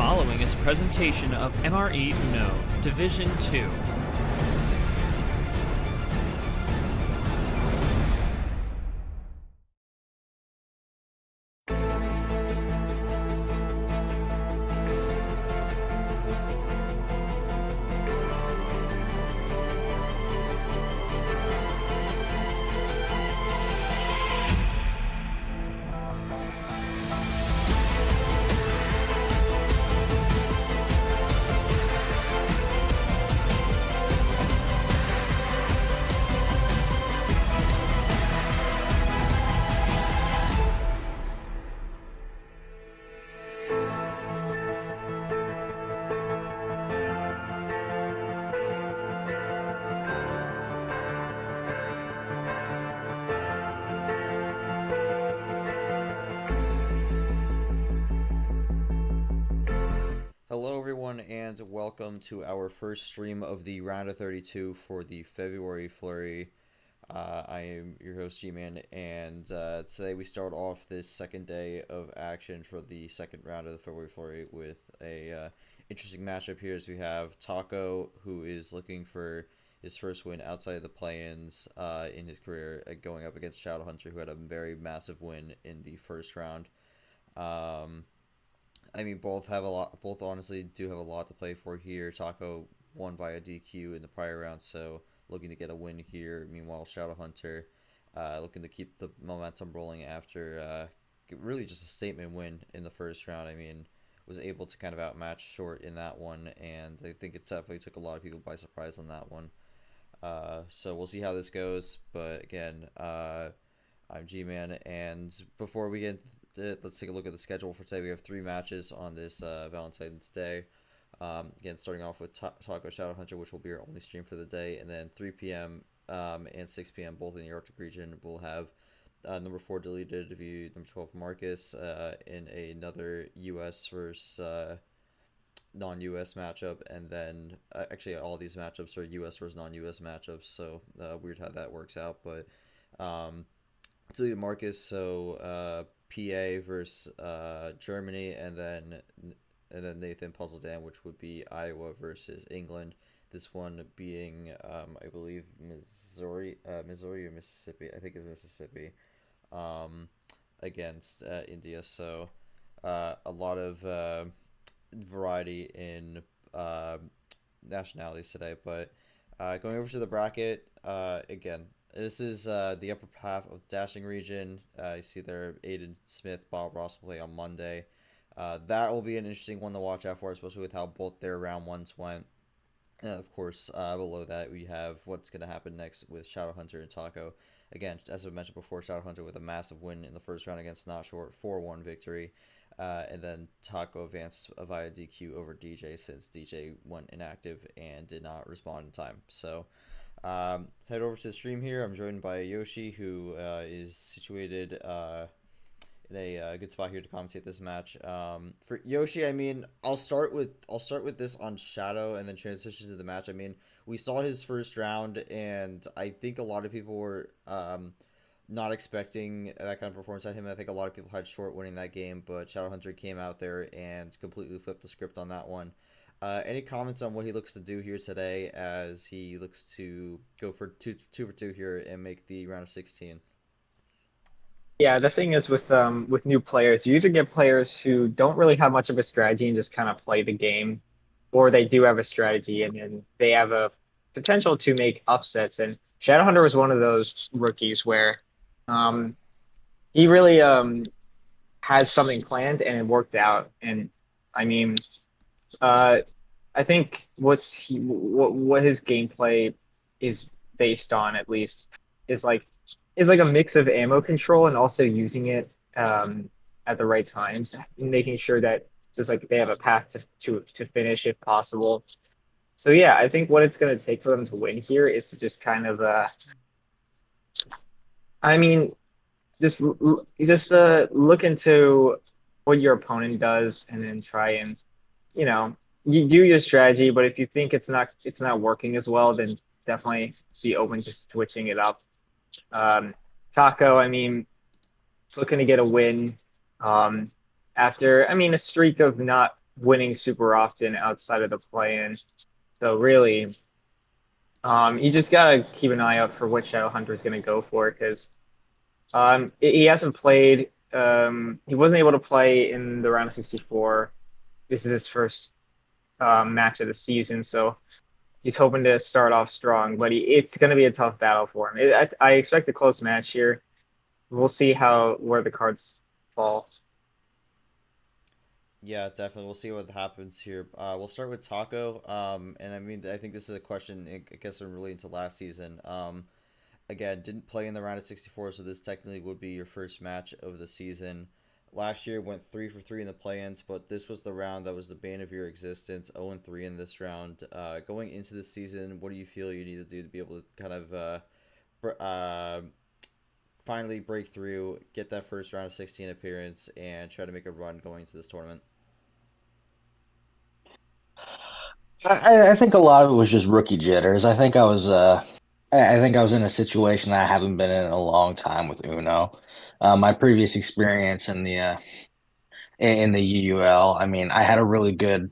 following is a presentation of MRE UNO, Division 2. Hello everyone and welcome to our first stream of the round of 32 for the February Flurry. I am your host G-Man, and today we start off this second day of action for the second round of the February Flurry with a interesting matchup here, as we have Taco, who is looking for his first win outside of the play-ins in his career, going up against Shadowhunter, who had a very massive win in the first round. I mean, both honestly do have a lot to play for here. Taco won by a DQ in the prior round, so looking to get a win here. Meanwhile, Shadowhunter looking to keep the momentum rolling after really just a statement win in the first round. I mean, was able to kind of outmatch Short in that one, and I think it definitely took a lot of people by surprise on that one. So we'll see how this goes, but again, I'm G-Man, and before we get let's take a look at the schedule for today. We have 3 matches on this Valentine's Day. Again, starting off with Taco Shadowhunter, which will be our only stream for the day, and then 3 p.m. And 6 p.m. both in the Arctic region. We'll have number 4 deleted view, number 12 Marcus in another U.S. versus non-U.S. matchup, and then actually all these matchups are U.S. versus non-U.S. matchups. So weird how that works out, but deleted Marcus. So PA versus Germany, and then Nathan Puzzle Dan, which would be Iowa versus England. This one being I believe Missouri or Mississippi. I think it's Mississippi against India. So a lot of variety in nationalities today. But going over to the bracket again. This is the upper half of the Dashing region. You see there Aiden Smith, Bob Ross will play on Monday. That will be an interesting one to watch out for, especially with how both their round ones went. And of course, below that we have what's going to happen next with Shadowhunter and Taco. Again, as I mentioned before, Shadowhunter with a massive win in the first round against Notshort, 4-1 victory. And then Taco advanced via DQ over DJ, since DJ went inactive and did not respond in time. So head over to the stream here. I'm joined by Yoshi, who is situated in a good spot here to commentate this match. For Yoshi, I mean, I'll start with this on Shadow and then transition to the match. I mean, we saw his first round, and I think a lot of people were not expecting that kind of performance at him. I think a lot of people had Short winning that game, but Shadowhunter came out there and completely flipped the script on that one. Any comments on what he looks to do here today, as he looks to go for two for two here and make the round of 16? Yeah, the thing is with new players, you either get players who don't really have much of a strategy and just kind of play the game, or they do have a strategy and then they have a potential to make upsets. And Shadowhunter was one of those rookies where he really had something planned and it worked out. And I mean, I think what his gameplay is based on, at least, is like a mix of ammo control and also using it at the right times, making sure that there's like they have a path to finish if possible. So yeah, I think what it's going to take for them to win here is to just kind of I mean, just look into what your opponent does and then try and you know you do your strategy. But if you think it's not working as well, then definitely be open to switching it up. Taco, I mean, it's looking to get a win after, I mean, a streak of not winning super often outside of the play-in. So really, you just gotta keep an eye out for what Shadowhunter is gonna go for because he hasn't played. He wasn't able to play in the round of 64. This is his first match of the season, so he's hoping to start off strong. But it's going to be a tough battle for him. I expect a close match here. We'll see how where the cards fall. Yeah, definitely. We'll see what happens here. We'll start with Taco. And I mean, I think this is a question, I guess, I'm relating to last season. Again, didn't play in the round of 64, so this technically would be your first match of the season. Last year went 3 for 3 in the play-ins, but this was the round that was the bane of your existence. 0 and 3 in this round. Going into the season, what do you feel you need to do to be able to kind of finally break through, get that first round of 16 appearance, and try to make a run going into this tournament? I think a lot of it was just rookie jitters. I think I was in a situation that I haven't been in a long time with Uno. My previous experience in the UUL, I mean, I had a really good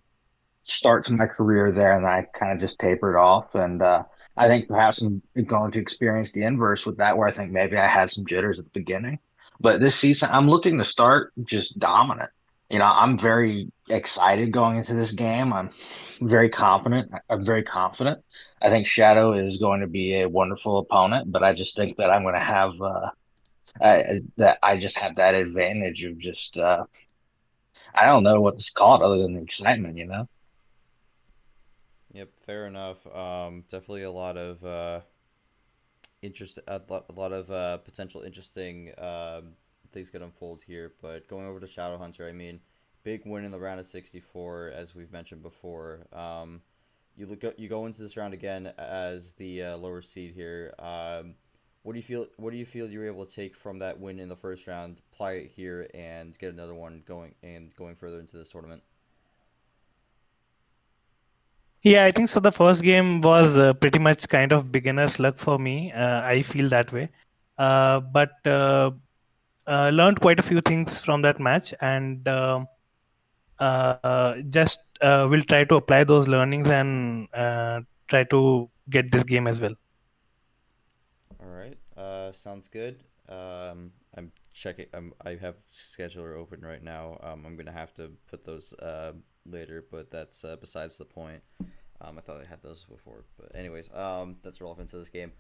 start to my career there, and I kind of just tapered off. And I think perhaps I'm going to experience the inverse with that, where I think maybe I had some jitters at the beginning. But this season, I'm looking to start just dominant. I'm very excited going into this game. I'm very confident. I'm very confident. I think Shadow is going to be a wonderful opponent, but I just think that I'm going to have that I just have that advantage of just I don't know what to call it other than the excitement. Yep, fair enough. Definitely a lot of a lot of potential interesting things could unfold here. But going over to Shadowhunter, I mean, big win in the round of 64, as we've mentioned before. You go into this round again as the lower seed here. What do you feel? What do you feel you were able to take from that win in the first round, apply it here, and get another one going further into this tournament? Yeah, I think so. The first game was pretty much kind of beginner's luck for me. I feel that way. But learned quite a few things from that match, and just will try to apply those learnings and try to get this game as well. All right. Sounds good. I'm checking. I have scheduler open right now. I'm gonna have to put those later, but that's besides the point. I thought I had those before, but anyways, that's relevant to this game.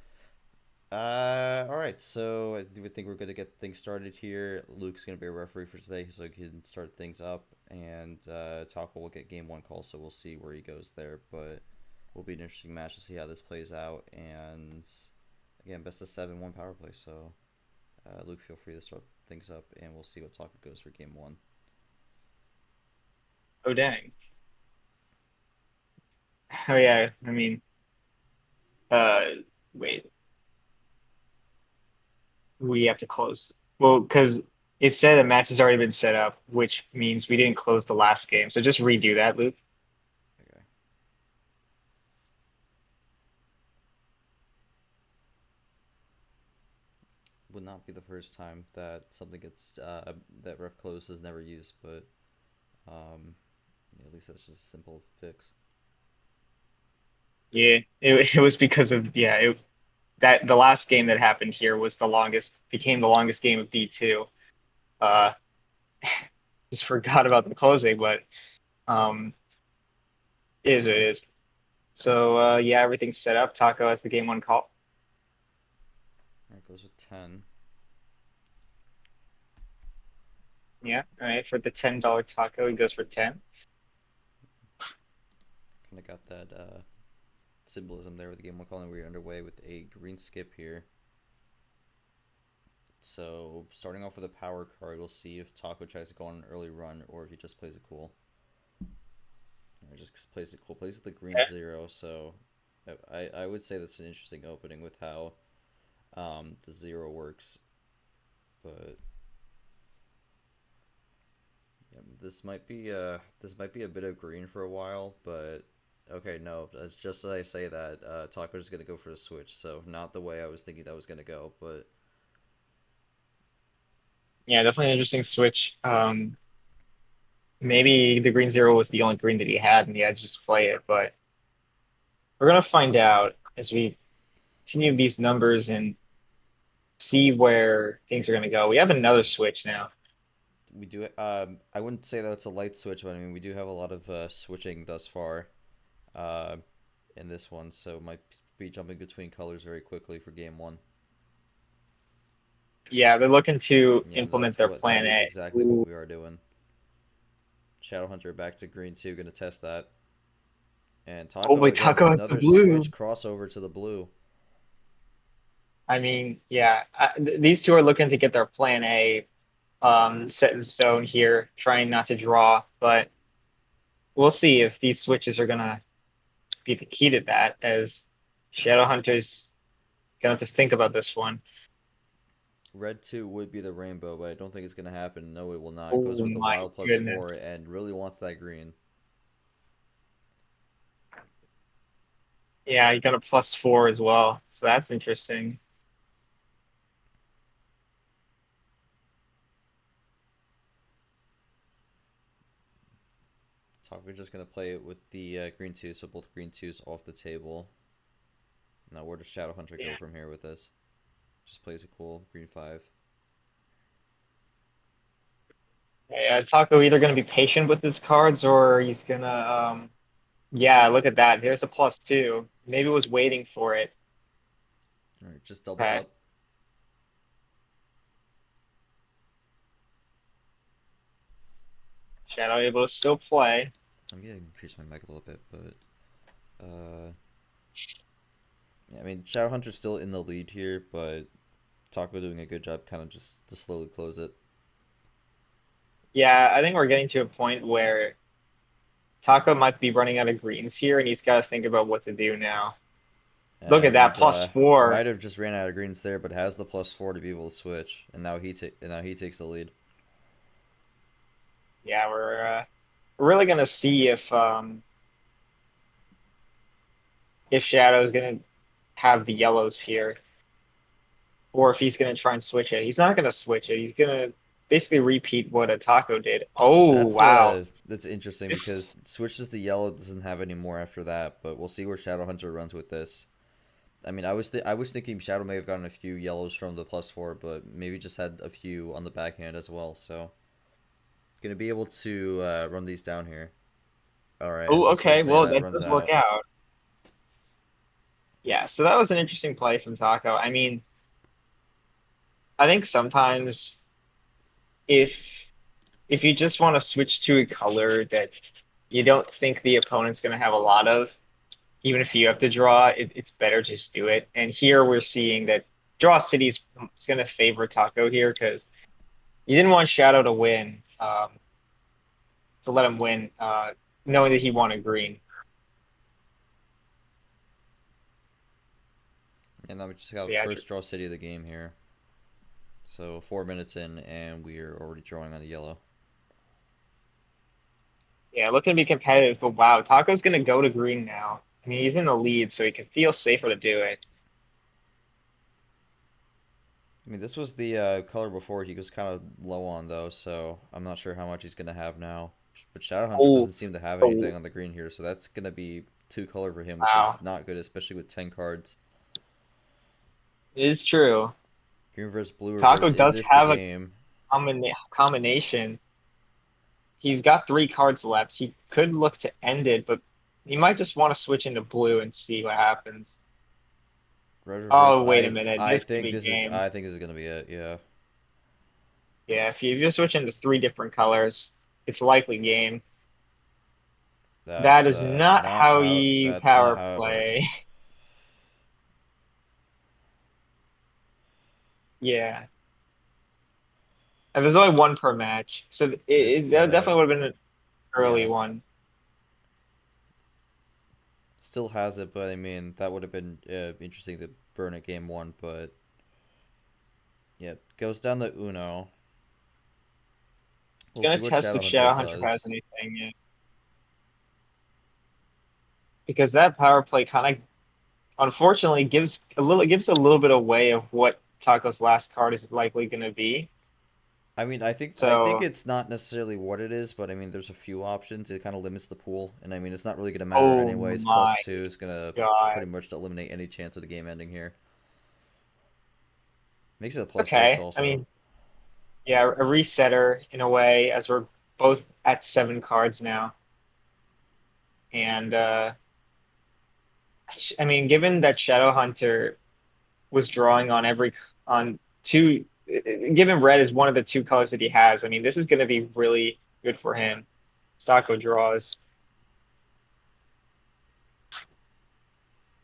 All right. So I think we're gonna get things started here. Luke's gonna be a referee for today, so he can start things up, and Taco will get game one call. So we'll see where he goes there, but will be an interesting match to see how this plays out. And again, best of 7, one power play. So Luke, feel free to start things up, and we'll see what Taco goes for game one. Oh dang. Oh yeah. I mean, uh, wait. We have to close. Well, because it said the match has already been set up, which means we didn't close the last game. So just redo that, Luke. Okay. Would not be the first time that something gets that ref close is never used, but um, yeah, at least that's just a simple fix. Yeah, it was because of that the last game that happened here was the longest became the longest game of D2. Uh, just forgot about the closing, but um, it is what it is. So yeah, everything's set up. Taco has the game one call. All right, goes with 10. Yeah, all right. For the $10 taco, he goes for 10. Kind of got that symbolism there with the game one calling. We're underway with a green skip here. So starting off with a power card, we'll see if Taco tries to go on an early run or if he just plays it cool. Or just plays it cool. Plays the green Yeah. 0. So I would say that's an interesting opening with how the 0 works. But yeah, this might be a bit of green for a while, but okay, no, it's just as I say that Taco's gonna go for the switch, so not the way I was thinking that was gonna go, but Yeah, definitely an interesting switch. Maybe the green zero was the only green that he had, and he had to just play it. But we're gonna find out as we continue these numbers and see where things are gonna go. We have another switch now. We do. I wouldn't say that it's a light switch, but I mean we do have a lot of switching thus far, uh, in this one, so might be jumping between colors very quickly for game one. Yeah, they're looking to Yeah, implement their that plan is A. exactly what we are doing. Shadowhunter back to green two, gonna test that. And Oh, Taco but again, Taco has the another blue. switch crossover to the blue. I mean, yeah, these two are looking to get their plan A set in stone here, trying not to draw. But we'll see if these switches are gonna be the key to that, as Shadowhunter's gonna have to think about this one. Red 2 would be the rainbow, but I don't think it's going to happen. No, it will not. It goes Oh with the my wild plus goodness. 4 and really wants that green. Yeah, you got a +4 as well. So that's interesting. Taco's just going to play it with the green 2, so both green 2s off the table. Now, where does Shadowhunter go Yeah. from here with this? Just plays a cool green 5. Yeah, Taco either gonna be patient with his cards or he's gonna yeah, look at that. Here's a +2. Maybe was waiting for it. Alright, just doubles Okay. up. Shadow able to still play. I'm going to increase my mic a little bit, but yeah, I mean, Shadowhunter's still in the lead here, but Taco doing a good job kind of just to slowly close it. Yeah, I think we're getting to a point where Taco might be running out of greens here, and he's got to think about what to do now. Look at that And +4. might have just ran out of greens there, but has the +4 to be able to switch, and now he takes the lead. Yeah, we're really gonna see if Shadow's gonna have the yellows here, or if he's gonna try and switch it. He's not gonna switch it. He's gonna basically repeat what a Taco did. Oh wow. That's interesting This because switches the yellow doesn't have any more after that, but we'll see where Shadowhunter runs with this. I mean, I was thinking Shadow may have gotten a few yellows from the +4, but maybe just had a few on the backhand as well. So gonna be able to run these down here. All right, and Oh, just okay. say Well, that that runs does work out. out. Yeah, so that was an interesting play from Taco. I mean, I think sometimes if if you just want to switch to a color that you don't think the opponent's going to have a lot of, even if you have to draw, it's better to just do it. And here we're seeing that Draw City is going to favor Taco here because you didn't want Shadow to win, to let him win, knowing that he wanted green. And now we just got Yeah, first draw city of the game here. So 4 minutes in, and we are already drawing on a yellow. yeah, looking to be competitive, but wow, Taco's going to go to green now. I mean, he's in the lead, so he can feel safer to do it. I mean, this was the color before he was kind of low on, though, so I'm not sure how much he's going to have now. But Shadowhunter Oh, doesn't seem to have oh, anything on the green here, so that's going to be 2 color for him, which wow. is not good, especially with 10 cards. It is true. Green versus blue Taco reverse, is does this the have a game? combination. He's got 3 cards left. He could look to end it, but he might just want to switch into blue and see what happens. Red reverse, Oh, wait a minute. This could be game. I think this is going to be it, yeah. Yeah, if you just switch into 3 different colors, it's likely game. That is not how you That's not power how it play. works. Yeah. And there's only one per match, so It's, that definitely would have been an early yeah. one. Still has it, but I mean, that would have been interesting to burn at game one, but yeah, goes down to Uno. It's We'll see gonna what test if Shadowhunter Shadowhunter has does. anything, yeah. Because that power play kind of unfortunately gives a little bit away of what Taco's last card is likely going to be. I mean, I think So, it's not necessarily what it is, but I mean, there's a few options. It kind of limits the pool, and I mean, it's not really gonna matter oh anyways. my +2 is gonna God. pretty much eliminate any chance of the game ending here. Makes it a +6 Okay. I also. mean, yeah, a resetter in a way, as we're both at 7 cards now. And I mean, given that Shadowhunter was drawing on on two, given red is one of the 2 colors that he has, I mean, this is going to be really good for him. Stocko draws.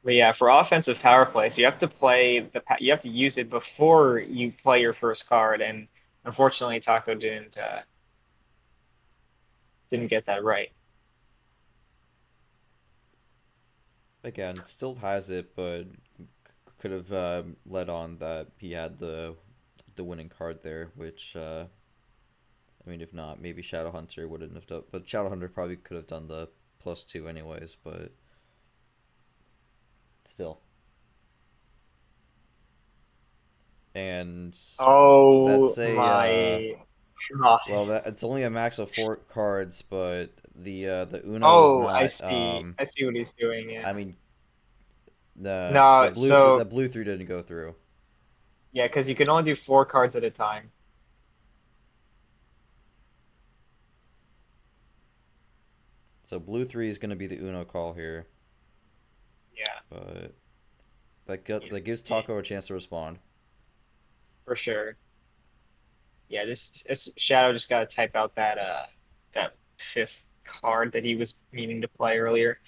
But yeah, for offensive power plays, you have to you have to use it before you play your first card, and unfortunately, Taco didn't get that right. Again, still has it, but could have led on that he had the winning card there, which I mean, if not, maybe Shadowhunter wouldn't have done. But Shadowhunter probably could have done the +2 anyways. But still, and Oh that's a my God. well, that it's only a max of 4 cards, but the Uno is Oh, I not. see. I see what he's doing. I Yeah. mean, No, the so blue 3 didn't go through. yeah, because you can only do 4 cards at a time. So blue 3 is gonna be the Uno call here, Yeah, but that gives Taco a chance to respond. for sure. Yeah, Shadow just gotta type out that 5th card that he was meaning to play earlier.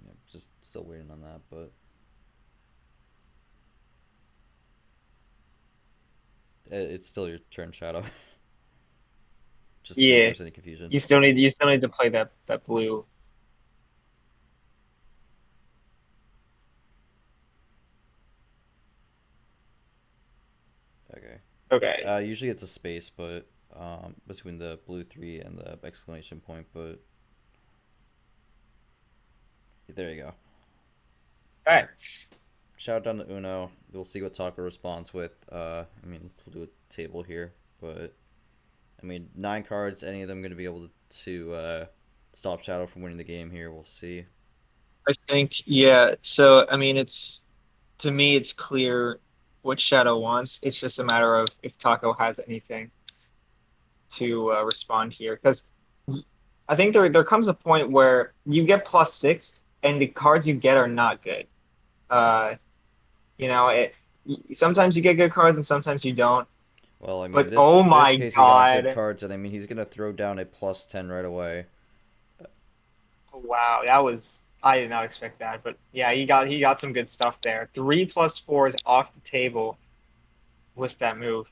Yeah, just still waiting on that, but it's still your turn, Shadow. Just in case Yeah, there's any confusion. you still need to play that blue. Okay. Okay. Usually it's a space, but between the blue 3 and the exclamation point, but there you go. All right. Shout down to Uno. We'll see what Taco responds with. I mean, we'll do a table here, but I mean, 9 cards. Any of them going to be able to stop Shadow from winning the game here? We'll see. I think, yeah. So, I mean, to me, it's clear what Shadow wants. It's just a matter of if Taco has anything to respond here. Because I think there comes a point where you get +6 and the cards you get are not good. Uh, you know, sometimes you get good cards and sometimes you don't. Well, I mean, But oh this my case he got good God. cards, and I mean he's gonna throw down a +10 right away. Wow, I did not expect that. But yeah, he got some good stuff there. 3+4 is off the table with that move.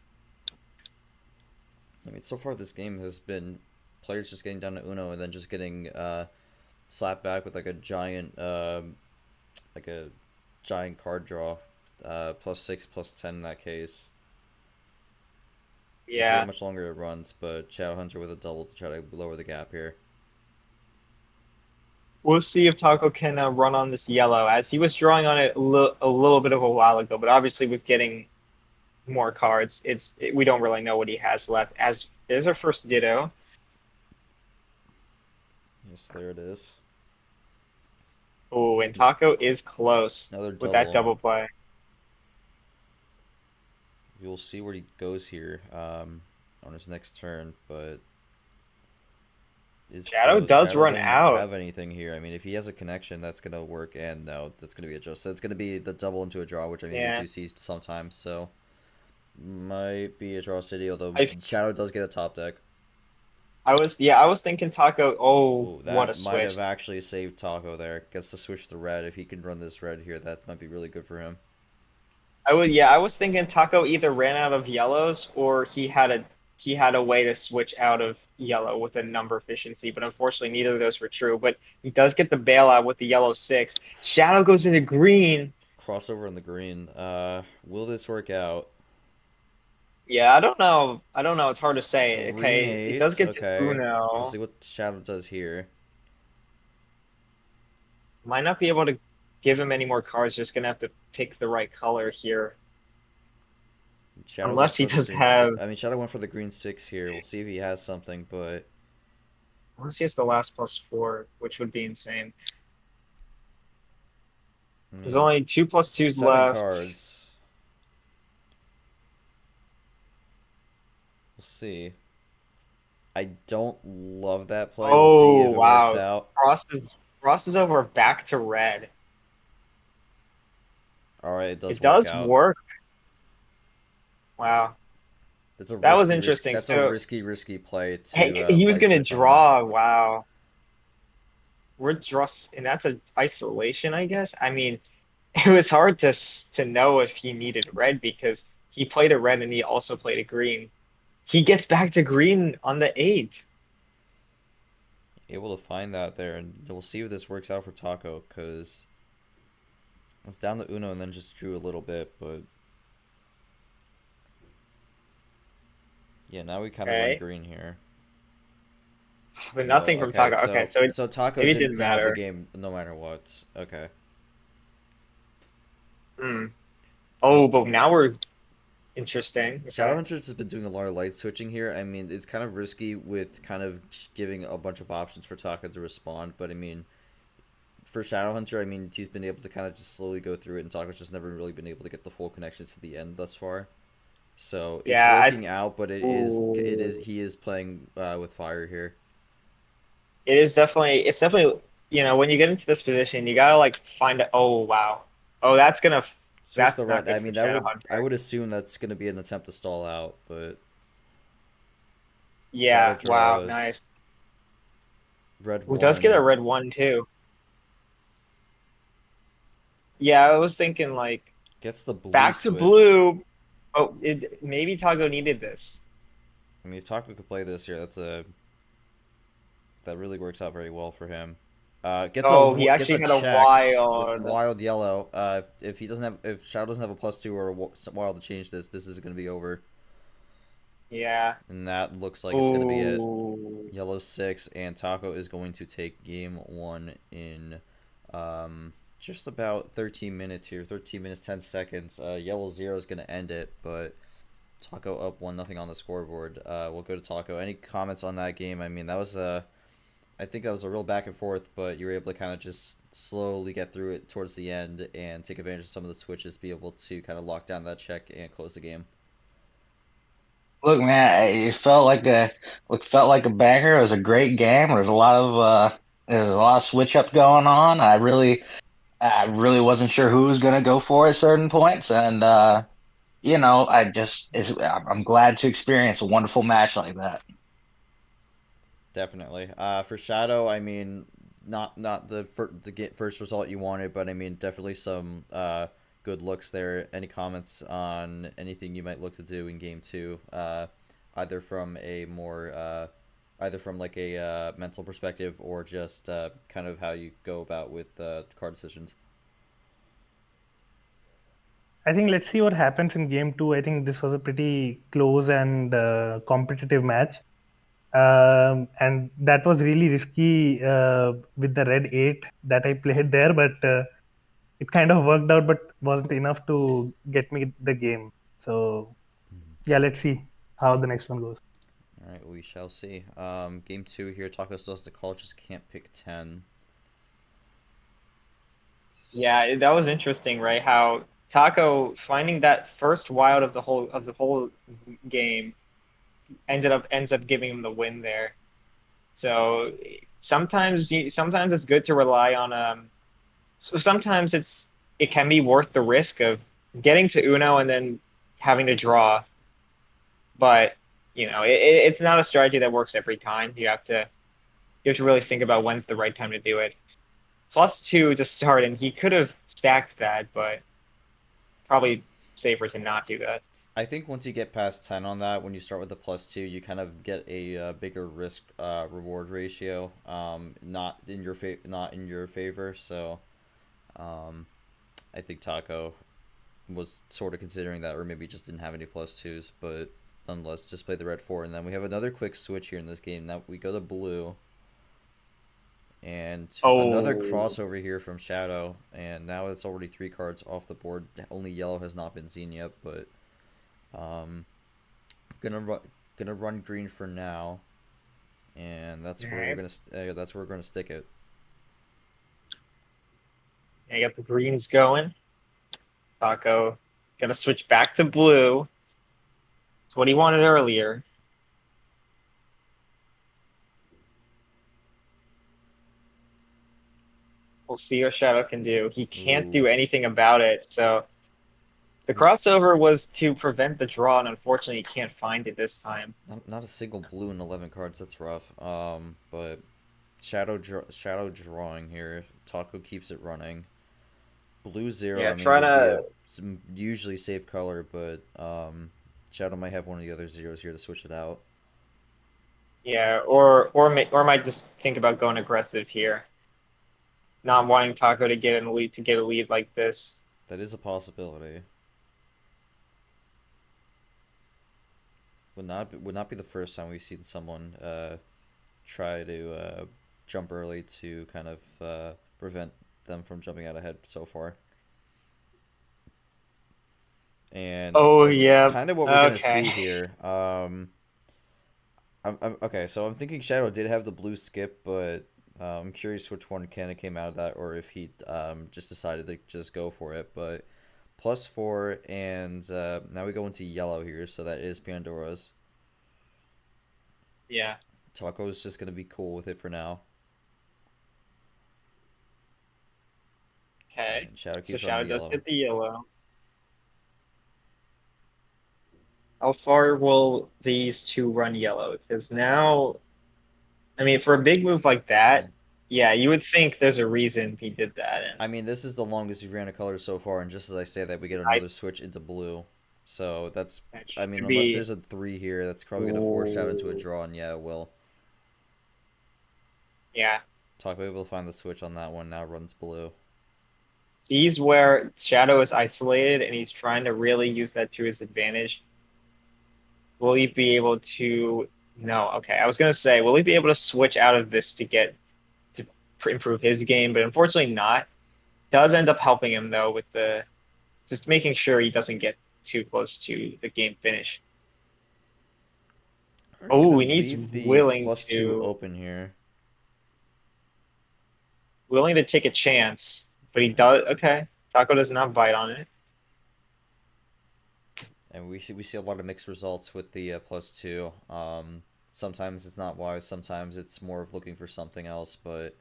I mean, so far this game has been players just getting down to Uno and then just getting slapped back with like a giant card draw, +6, +10 in that case. We'll see how Yeah. much longer it runs, but Shadowhunter with a double to try to lower the gap here. We'll see if Taco can run on this yellow, as he was drawing on it a little bit of a while ago. But obviously, with getting more cards, we don't really know what he has left. As there's our first Ditto. Yes, there it is. Oh, and Taco is close Another with that double. double play. We'll see where he goes here on his next turn, but is Shadow close. does Shadow run doesn't out. have anything here. I mean, if he has a connection, that's gonna work, and no, that's gonna be a draw. So it's gonna be the double into a draw, which I mean Yeah. we do see sometimes. So might be a draw city, although I Shadow does get a top deck. I was thinking Taco. Oh, Ooh, what a that might switch. have actually saved Taco there. Gets to switch the red. If he can run this red here, that might be really good for him. I was thinking Taco either ran out of yellows or he had a way to switch out of yellow with a number efficiency, but unfortunately neither of those were true. But he does get the bailout with the yellow 6. Shadow goes into green. Crossover on the green. Will this work out? Yeah, I don't know. I don't know. It's hard to say. Green Okay, it does 8. get to Okay. We'll Uno. see what Shadow does here. Might not be able to give him any more cards. Just gonna have to pick the right color here, Shadow went unless he for the does green six. have. I mean, Shadow went for the green 6 here. We'll see if he has something, but Unless he has the last +4, which would be insane. I There's mean, only two +2s 7 left. cards. We'll see. I don't love that play. We'll see Oh if it works wow, out. crosses over back to red. All right, it does It work does out. work. Wow, That's a that was risky risk. interesting. That's a So risky play hey, to he was light gonna switch on that. draw. Wow, we're just, and that's an isolation, I guess. I mean, it was hard to know if he needed red because he played a red and he also played a green. He gets back to green on the 8th. Able to find that there, and we'll see if this works out for Taco, because it's down to Uno and then just drew a little bit, but yeah, now we kind of run Okay, green here. but No, nothing from okay, Taco. Okay, so so Taco maybe it didn't didn't have the matter. game no matter what. Okay. Hmm. Oh, but now we're interesting. Okay. Shadowhunters has been doing a lot of light switching here. I mean, it's kind of risky with kind of giving a bunch of options for Taco to respond, but I mean, for Shadowhunter, I mean, he's been able to kind of just slowly go through it, and Taco's just never really been able to get the full connections to the end thus far. So it's Yeah, working out, but ooh. he is playing with fire here. It's definitely, when you get into this position, you gotta like find it. Oh, wow. Oh, Switch the that's not red. I good for mean, I Shadowhunter. would assume that's going to be an attempt to stall out, but Shadow Yeah, wow, draws nice. red Who does get a 1. red one too? Yeah, I was thinking like Gets the blue back to switch. blue. Oh, maybe Tago needed this. I mean, if Taco could play this here, that really works out very well for him. Oh, he Gets a actually had a check with wild. wild yellow. If Shadow doesn't have a +2 or a wild to change this, this is going to be over, Yeah. and that looks like it's going to be it. Ooh. Yellow 6, and Taco is going to take game 1 in just about 13 minutes here. 13 minutes 10 seconds. Yellow 0 is going to end it, but Taco up 1-0 on the scoreboard. We'll go to Taco. Any comments on that game? I mean, I think that was a real back and forth, but you were able to kind of just slowly get through it towards the end and take advantage of some of the switches, be able to kind of lock down that check and close the game. Look, man, it felt like a banger. It was a great game. There's a lot of switch ups going on. I really wasn't sure who was gonna go for it at certain points, and I'm glad to experience a wonderful match like that. Definitely. For Shadow, I mean, not the first result you wanted, but I mean, definitely some good looks there. Any comments on anything you might look to do in game 2? Either from a more either from like a mental perspective or just kind of how you go about with card decisions. I think let's see what happens in game two. I think this was a pretty close and competitive match. And that was really risky with the red 8 that I played there, but it kind of worked out, but wasn't enough to get me the game. So, yeah, let's see how the next one goes. All right, we shall see. Game 2 here. Taco still has to call, just can't pick 10. Yeah, that was interesting, right? How Taco finding that first wild of the whole game ends up giving him the win there. So sometimes it's good to rely on so sometimes it can be worth the risk of getting to Uno and then having to draw. But it's not a strategy that works every time. You have to really think about when's the right time to do it. +2 to start, and he could have stacked that, but probably safer to not do that. I think once you get past 10 on that, when you start with the +2, you kind of get a bigger risk reward ratio. Not in your favor. So, I think Taco was sort of considering that, or maybe just didn't have any +2s. But nonetheless, just play the red 4, and then we have another quick switch here in this game. Now we go to blue. And another Oh, crossover here from Shadow, and now it's already 3 cards off the board. Only yellow has not been seen yet, but gonna run green for now, and that's where we're alright. gonna stick it. I got the greens going. Taco gonna switch back to blue. It's what he wanted earlier. We'll see what Shadow can do. He can't do Ooh, anything about it, so the crossover was to prevent the draw, and unfortunately, he can't find it this time. not a single blue in 11 cards. That's rough. But shadow drawing here. Taco keeps it running. Blue 0, Yeah, I mean, trying would be to. usually safe color, but Shadow might have one of the other zeros here to switch it out. Yeah, or might just think about going aggressive here, not wanting Taco to get in the lead to get a lead like this. That is a possibility. Would not be the first time we've seen someone try to jump early to kind of prevent them from jumping out ahead so far. And Oh that's yeah, kind of what we're gonna see okay. here. Okay, so I'm thinking Shadow did have the blue skip, but I'm curious which one kind of came out of that, or if he just decided to just go for it. But +4, and now we go into yellow here, so that is Pandora's. Yeah. Taco's just gonna be cool with it for now, Okay. and Shadow So keeps running Shadow the does yellow. get the yellow. How far will these two run yellow? Because now, I mean, for a big move like Yeah. that, yeah, you would think there's a reason he did that, and I mean, this is the longest we've ran a color so far, and just as I say that, we get I another switch into blue. So that's, that I mean, should unless be. there's a 3 here, that's probably gonna force Shadow into a Ooh, draw, and yeah, it will. yeah. Taco able to find the switch on that one, now runs blue. Sees where Shadow is isolated, and he's trying to really use that to his advantage. Will he be able to? No, okay. I was gonna say, will he be able to switch out of this to get to improve his game? But unfortunately, not. Does end up helping him though with the just making sure he doesn't get too close to the game finish. We're Oh, gonna he needs leave the +2 open here. willing to take a chance, but he does. Okay, Taco does not bite on it. And we see a lot of mixed results with the +2. Sometimes it's not wise, sometimes it's more of looking for something else, but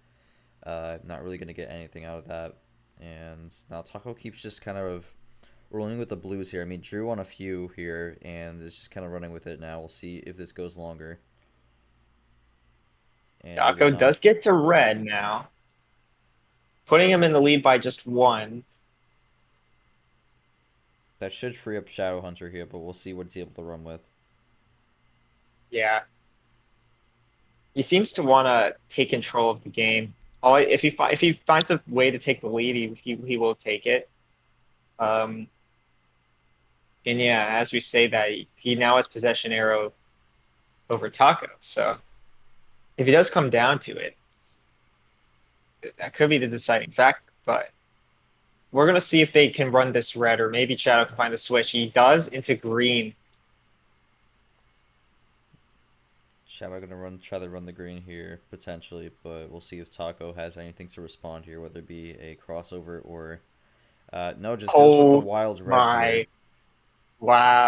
not really gonna get anything out of that. And now Taco keeps just kind of rolling with the blues here. I mean, drew on a few here, and is just kind of running with it now. We'll see if this goes longer. And it will Taco not. does get to red now, putting him in the lead by just one. That should free up Shadowhunter here, but we'll see what he's able to run with. Yeah, he seems to want to take control of the game. If he finds a way to take the lead, he will take it. Um, and yeah, as we say that he now has possession arrow over Taco. So if he does come down to it, that could be the deciding factor. But we're gonna see if they can run this red, or maybe Shadow can find the switch. He does into green. Shadow gonna try to run the green here potentially, but we'll see if Taco has anything to respond here, whether it be a crossover or no, just goes with the Oh wild red here. my!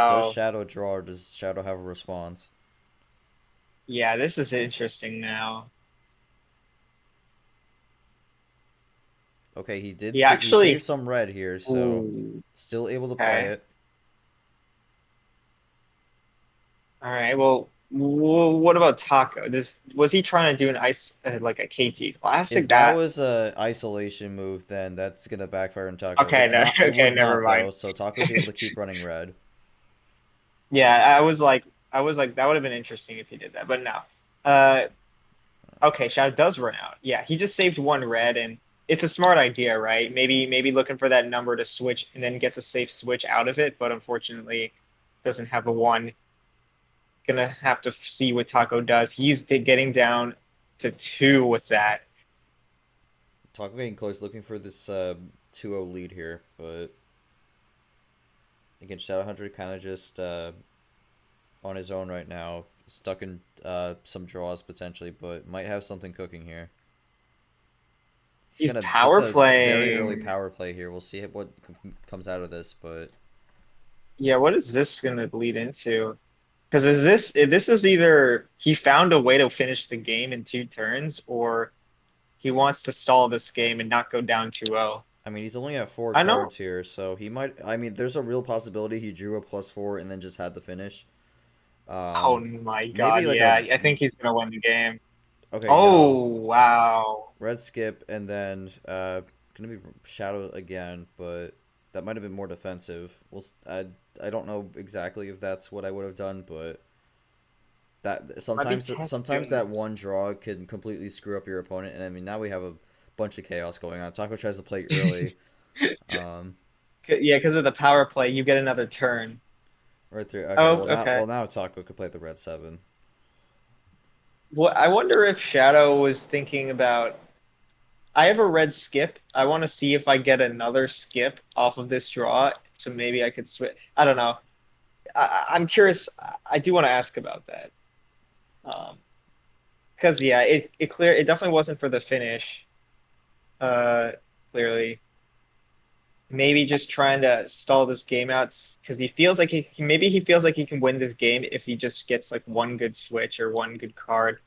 Does Wow. Shadow draw, or does Shadow have a response? Yeah, this is interesting now. Okay, He he saved actually. some red here, so Ooh. still able to play Okay. it. All right. Well, what about Taco? This was he trying to do an ice like a KT If classic? that That was a isolation move, then that's gonna backfire on Taco. okay? It's No, not. It okay, was never not mind. though. So Taco's able to keep running red. Yeah, I was like, that would have been interesting if he did that, but no. Uh, okay, Shadow does run out. Yeah, he just saved one red, and it's a smart idea, right? Maybe looking for that number to switch, and then gets a safe switch out of it, but unfortunately, doesn't have a one. Gonna have to see what Taco does. He's getting down to two with that. Taco getting close, looking for this 2-0 lead here, but again, Shadowhunter kind of just on his own right now, stuck in some draws potentially, but might have something cooking here. He's It's power a very early playing. power play here. We'll see what comes out of this, but Yeah, what is this gonna lead into? Because this is either he found a way to finish the game in 2 turns, or he wants to stall this game and not go down 2-0. I mean, he's only at 4 I know. cards here, so he might. I mean, there's a real possibility he drew a +4 and then just had the finish. Oh my Maybe God, like yeah, a I think he's gonna win the game. okay, no, Oh wow. red skip and then gonna be shadow again, but that might have been more defensive. I don't know exactly if that's what I would have done, but that Might be sometimes testing. that one draw can completely screw up your opponent, and I mean now we have a bunch of chaos going on. Taco tries to play early, um, Yeah, because of the power play, you get another turn. right through. Okay, Oh, okay. well now Taco could play the red 7. What I wonder if Shadow was thinking about. I have a red skip. I want to see if I get another skip off of this draw, so maybe I could switch. I don't know. I'm curious. I do want to ask about that. Um, because yeah, it definitely wasn't for the finish. Uh, clearly, maybe just trying to stall this game out because he feels like maybe he feels like he can win this game if he just gets like one good switch or one good card.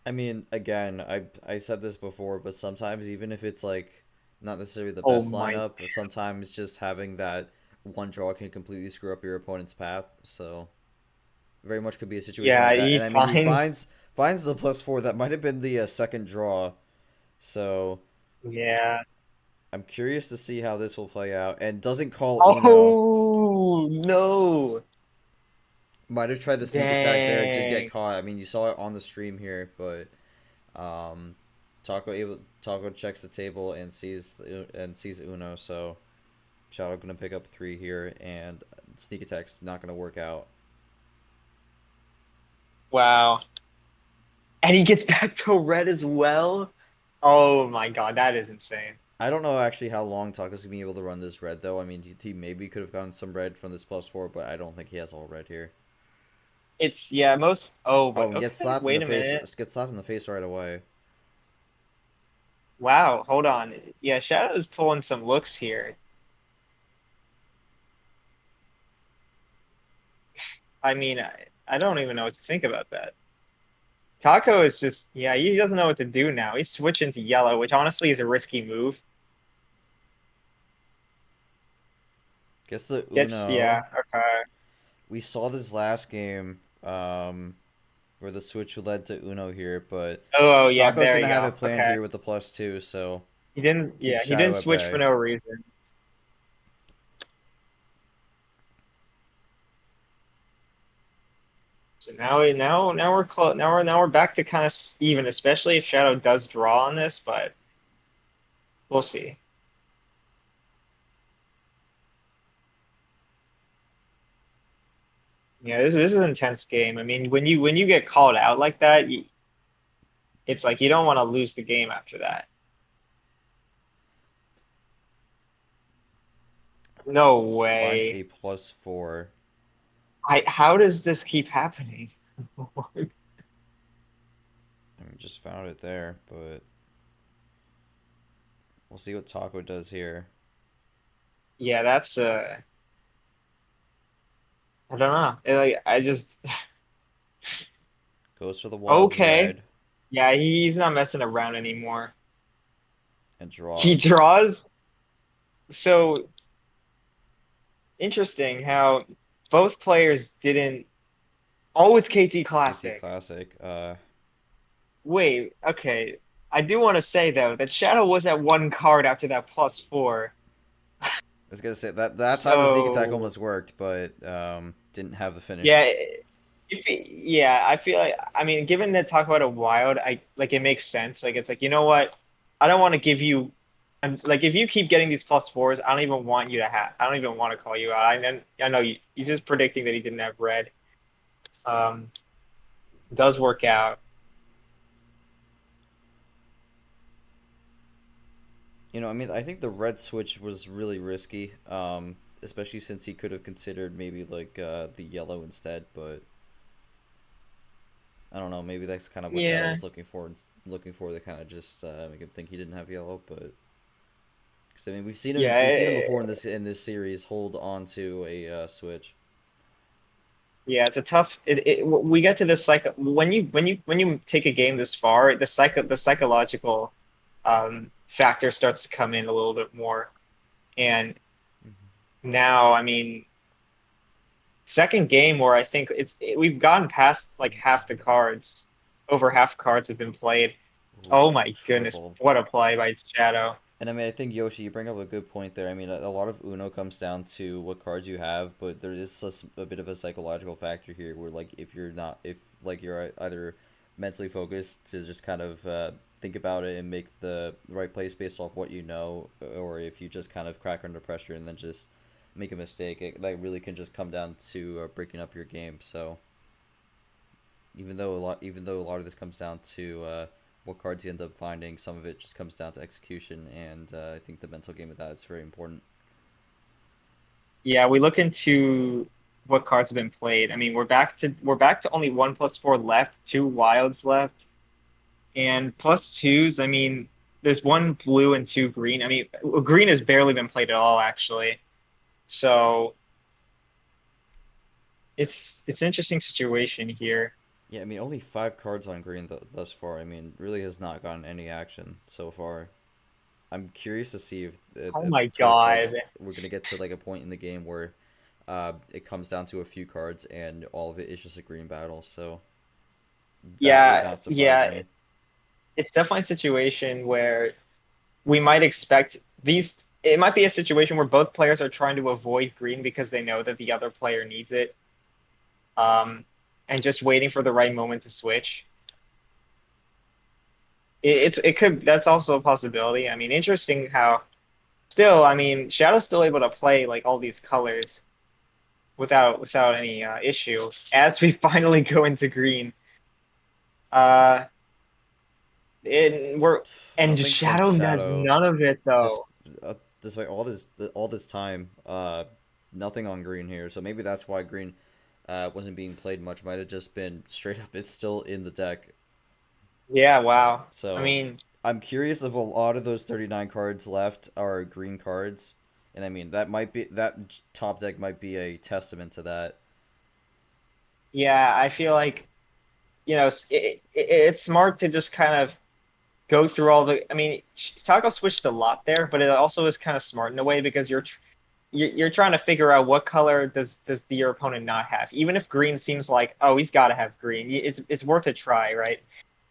I mean, again, I said this before, but sometimes even if it's like not necessarily the Oh best my. lineup, sometimes just having that one draw can completely screw up your opponent's path. So very much could be a situation Yeah, like that. he And I mean, he finds. finds the +4. That might have been the second draw. So Yeah. I'm curious to see how this will play out. And doesn't call Uno. Oh no. Might have tried the sneak attack there. Did get Dang. caught. I mean, you saw it on the stream here, but um, Taco checks the table and sees Uno. So Shadow gonna pick up 3 here, and sneak attack's not gonna work out. Wow. And he gets back to red as well. Oh my God, that is insane. I don't know actually how long Taco's gonna be able to run this red though. I mean, he maybe could have gotten some red from this +4, but I don't think he has all red here. It's yeah, most oh, Oh, but and gets okay, slapped in wait the a face. minute. Gets slapped in the face right away. Wow, hold on. Yeah, Shadow's pulling some looks here. I mean, I don't even know what to think about that. Taco is just yeah, he doesn't know what to do now. He's switching to yellow, which honestly is a risky move. Gets the Gets Uno. yeah, okay. We saw this last game, where the switch led to Uno here, but Oh yeah, Taco's there gonna you have go. it planned Okay. here with the +2, so He didn't keep yeah, he Shadow didn't at switch for bay. no reason. So now we're back to kind of even, especially if Shadow does draw on this, but we'll see. Yeah, this is an intense game. I mean, when you get called out like that, it's like you don't want to lose the game after that. No Finds way. a +4. How does this keep happening? I mean, just found it there, but we'll see what Taco does here. Yeah, that's I don't know. Like I just Goes for the wild okay. red Yeah, he's not messing around anymore. and He draws. draws. So interesting how both players didn't. Oh, it's KT KT Classic. Classic. Wait, okay. I do want to say though that Shadow was at one card after that +4. I was gonna say that time the sneak attack So almost worked, but didn't have the yeah, finish. yeah, I feel like I mean, given that talk about a wild, I like it makes sense. Like it's like you know what, I don't want to give you. I'm like if you keep getting these +4s, I don't even want you to have. I don't even want to call you out. I know he's just predicting that he didn't have red. Um, does work out. I mean, I think the red switch was really risky, especially since he could have considered maybe like the yellow instead. But I don't know, maybe that's kind of what Shadow Yeah, was looking for to kind of just make him think he didn't have yellow. But because I mean, yeah, we've seen him before in this series hold on to a switch. yeah. It's a tough. We get to this cycle when you take a game this far, the psychological factor starts to come in a little bit more. And now, I mean, second game where I think we've gotten past like half the cards, over half cards have been played. Ooh, Oh my goodness, triple. what a play by Shadow. And I mean, I think Yoshi, you bring up a good point there. I mean, a lot of Uno comes down to what cards you have, but there is a bit of a psychological factor here, where like if like you're either mentally focused to just kind of think about it and make the right plays based off what you know, or if you just kind of crack under pressure and then just make a mistake, that really can just come down to breaking up your game. So even though a lot of this comes down to what cards you end up finding, some of it just comes down to execution, and I think the mental game of that is very important. Yeah, we look into what cards have been played. I mean, we're back to only 1+4 left, two wilds left, and plus twos. I mean, there's one blue and two green. I mean, green has barely been played at all, actually. So it's an interesting situation here. Yeah, I mean, only 5 cards on green thus far. I mean, really has not gotten any action so far. I'm curious to see Oh if my towards like God. we're gonna get to like a point in the game where it comes down to a few cards and all of it is just a green battle. So that would Yeah, not surprise yeah, me. it's definitely a situation where we might expect these. It might be a situation where both players are trying to avoid green because they know that the other player needs it, um, and just waiting for the right moment to switch. It could that's also a possibility. I mean, interesting how still, I mean, Shadow's still able to play like all these colors without any issue as we finally go into green. Uh, we're and Nothing from Shadow does Shadow. none of it Just though. despite all this time, nothing on green here. So maybe that's why green wasn't being played much. Might have just been straight up. It's still in the deck. Yeah, wow. I So mean, I'm curious if a lot of those 39 cards left are green cards, and I mean that top deck might be a testament to that. yeah, I feel like it's smart to just kind of go through all the. I mean, Taco switched a lot there, but it also is kind of smart in a way because you're trying to figure out what color does your opponent not have. Even if green seems like, oh, he's got to have green. It's worth a try, right?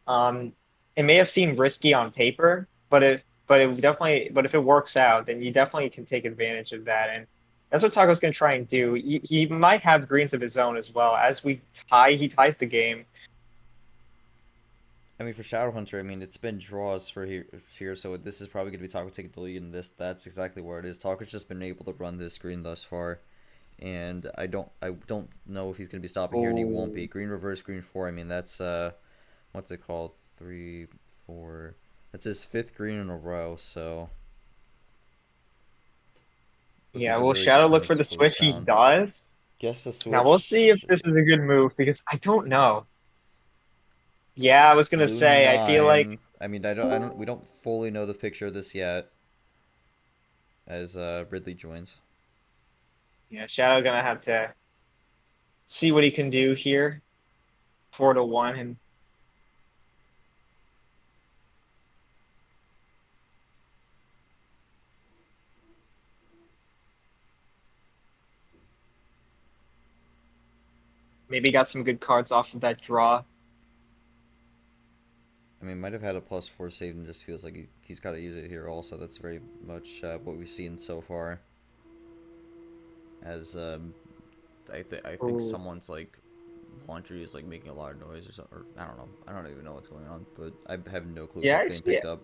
Um, it may have seemed risky on paper, but if it works out, then you definitely can take advantage of that. And that's what Taco's going to try and do. He might have greens of his own as well. As he ties the game. I mean, for Shadowhunter, I mean, it's been draws for here, so this is probably going to be Taco taking the lead in this. That's exactly where it is. Taco's just been able to run this green thus far, and I don't know if he's going to be stopping here, and he won't be. Green reverse, green 4, I mean, that's, what's it called? 3, 4, that's his 5th green in a row, so looking Yeah, to will really just Shadow kind look of for the close switch? He down. does. Guess the Now we'll see if switch, this is a good move because I don't know. it's Yeah, I was gonna blue say I feel like 9. I mean, we don't fully know the picture of this yet, as Ridley joins. yeah, Shadow gonna have to see what he can do here. 4-1 and maybe got some good cards off of that draw. I mean, might have had a +4 save and just feels like he's got to use it here also. That's very much what we've seen so far. As I think Ooh. someone's like laundry is like making a lot of noise or something. Or, I don't know. I don't even know what's going on, but I have no clue if Yeah, that's getting actually, picked up.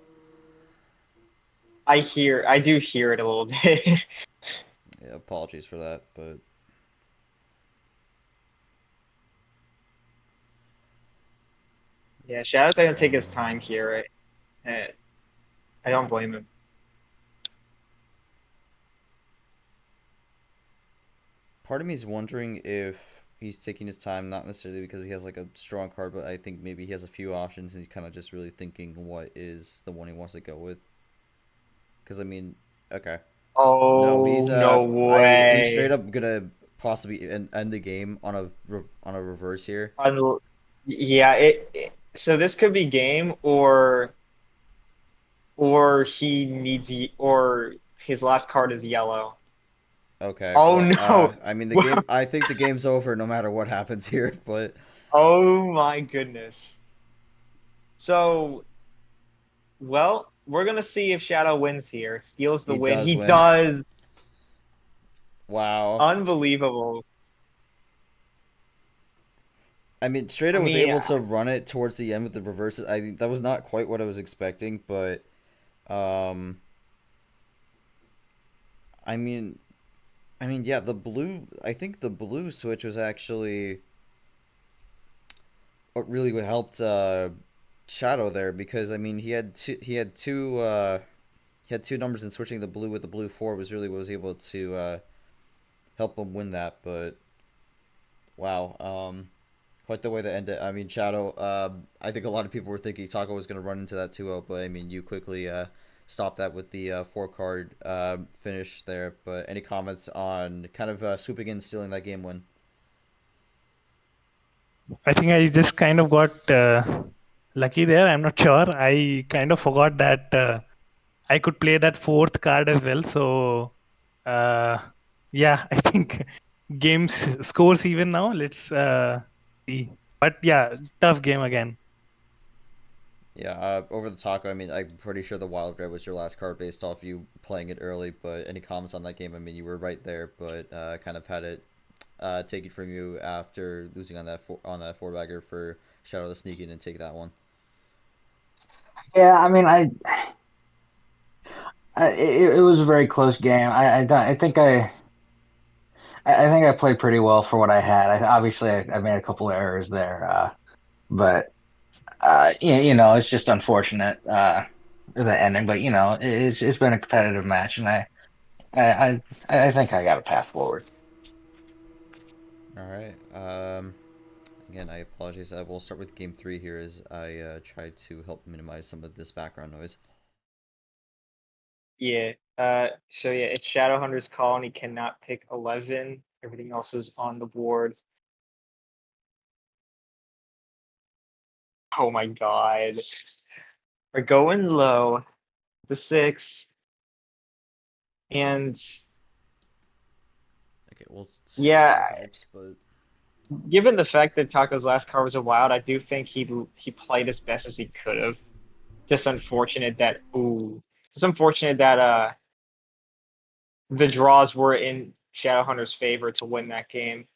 I do hear it a little bit. Yeah, apologies for that, but Yeah, Shadow's gonna take his time here. Right? I don't blame him. part of me is wondering if he's taking his time, not necessarily because he has like a strong card, but I think maybe he has a few options and he's kind of just really thinking what is the one he wants to go with. Because I mean, okay, no, Oh, no he's straight way. up gonna possibly end the game on a reverse here. Yeah, so this could be game or he needs or his last card is yellow. Okay, Oh well, no. I mean the game. I think the game's over no matter what happens here, but Oh my goodness. So, well, we're gonna see if Shadow wins here. Steals the he win. does He win. does. Wow. Unbelievable. I mean, I Strata was mean, able to run it towards the end with the reverses. I think that was not quite what I was expecting, but um, I mean, yeah, the blue. I think the blue switch was actually what really helped Shadow there because I mean he had two numbers and switching the blue with the blue four was really what was able to help him win that. But wow, quite the way to end it. I mean, Shadow. I think a lot of people were thinking Taco was going to run into that 2-0, but I mean, you quickly stopped that with the four card finish there. But any comments on kind of swooping in, and stealing that game win? I think I just kind of got lucky there. I'm not sure. I kind of forgot that I could play that fourth card as well. So, uh, yeah, I think games scores even now. Let's see. But yeah, tough game again. Yeah, over the taco. I mean, I'm pretty sure the wild red was your last card based off you playing it early. But any comments on that game? I mean, you were right there, but kind of had it taken from you after losing on that four bagger for Shadow to sneak in and take that one. Yeah, I mean, it was a very close game. I think I played pretty well for what I had. Obviously, I made a couple of errors there, but it's just unfortunate the ending. But it's been a competitive match, and I I think I got a path forward. All right. Again, I apologize. I will start with game three here as I try to help minimize some of this background noise. yeah. So yeah, it's Shadowhunter's call, and he cannot pick 11. Everything else is on the board. Oh my God. We're going low. The 6. And Okay, we'll see if yeah, that helps, but given the fact that Taco's last card was a wild, I do think he played as best as he could have. Just unfortunate that just unfortunate that the draws were in Shadowhunter's favor to win that game.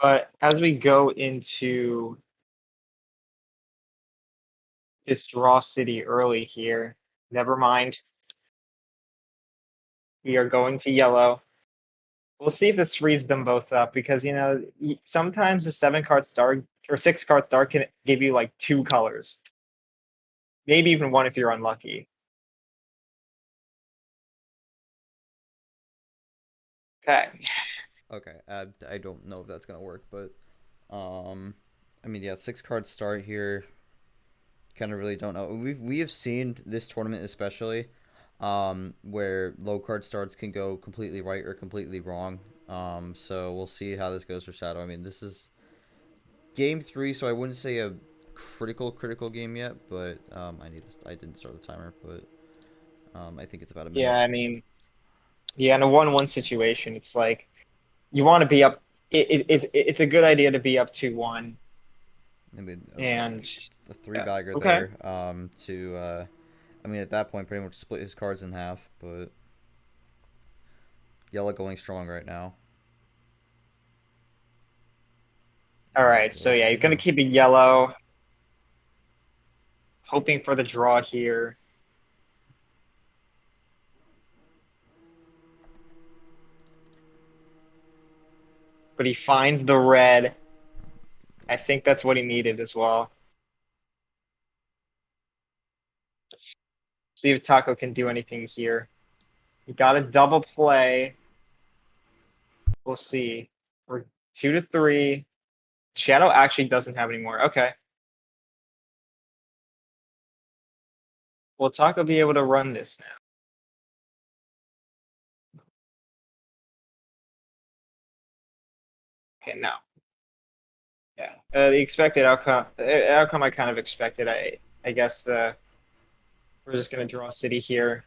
But as we go into this draw city early here, never mind. We are going to yellow. We'll see if this frees them both up because sometimes the 7 card start or 6 card start can give you like 2 colors, maybe even 1 if you're unlucky. Okay. okay. I don't know if that's gonna work, but I mean, yeah, 6 card start here. Kind of really don't know. We have seen this tournament especially, where low card starts can go completely right or completely wrong. So we'll see how this goes for Shadow. I mean, this is game 3, so I wouldn't say a critical game yet, but I didn't start the timer, but I think it's about a Yeah, minute. I mean, yeah, in a 1-1 situation, it's like you want to be up. It's a good idea to be up 2-1. I mean, And the three yeah, bagger okay. there. I mean, at that point, pretty much split his cards in half, but yellow going strong right now. All And right, we'll so look yeah, to he's gonna go. keep it yellow, hoping for the draw here. But he finds the red. I think that's what he needed as well. See if Taco can do anything here. He got a double play. We'll see. We're 2-3. Shadow actually doesn't have any more. Okay. Will Taco be able to run this now? Okay, no. Yeah. The expected outcome, outcome I kind of expected. I guess we're just gonna draw city here.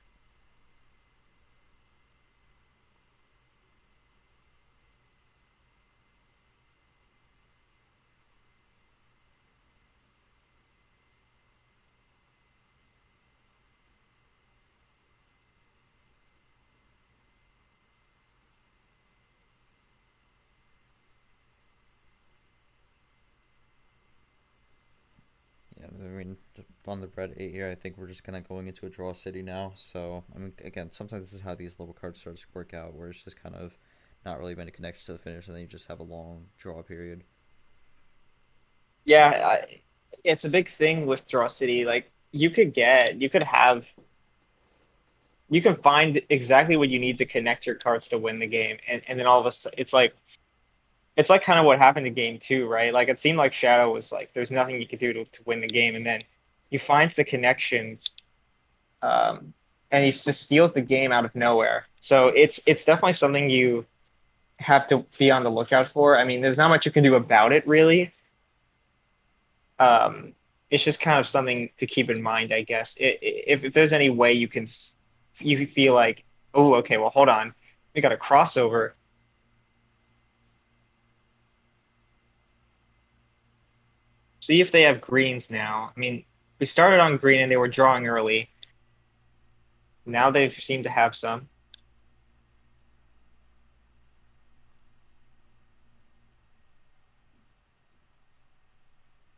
Yeah, I mean, on the red 8 here, I think we're just kind of going into a draw city now. So, I mean, again, sometimes this is how these little card starts work out, where it's just kind of not really many connections to the finish, and then you just have a long draw period. Yeah, it's a big thing with draw city. Like you can find exactly what you need to connect your cards to win the game, and then all of a sudden it's like kind of what happened to game two, right? Like it seemed like Shadow was like there's nothing you could do to win the game, and then he finds the connections, um, and he just steals the game out of nowhere. So it's definitely something you have to be on the lookout for. I mean, there's not much you can do about it really. Um, it's just kind of something to keep in mind, I guess. If there's any way you can, you feel like, oh, okay, well, hold on, we got a crossover. See if they have greens now. I mean, we started on green and they were drawing early. Now they seem to have some.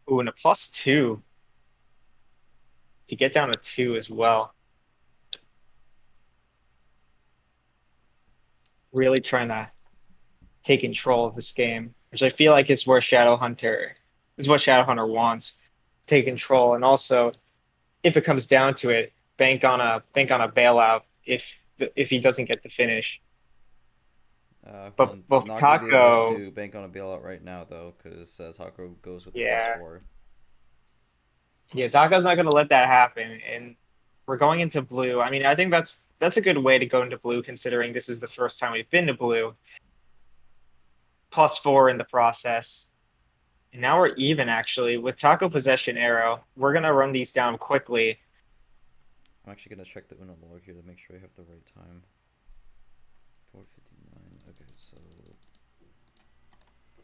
Ooh, and a +2 to get down to 2 as well. Really trying to take control of this game, which I feel like is where Shadowhunter is what Shadowhunter wants. Take control, and also if it comes down to it, bank on a bailout if he doesn't get the finish. But Well, but not gonna be able Taco, to bank on a bailout right now though, because Taco goes with the yeah, +4. yeah, Taco's not gonna let that happen, and we're going into blue. I mean, I think that's a good way to go into blue, considering this is the first time we've been to blue. +4 in the process. And now we're even actually with Taco possession arrow. We're gonna run these down quickly. I'm actually gonna check the Uno log here to make sure I have the right time. 4:59. Okay, so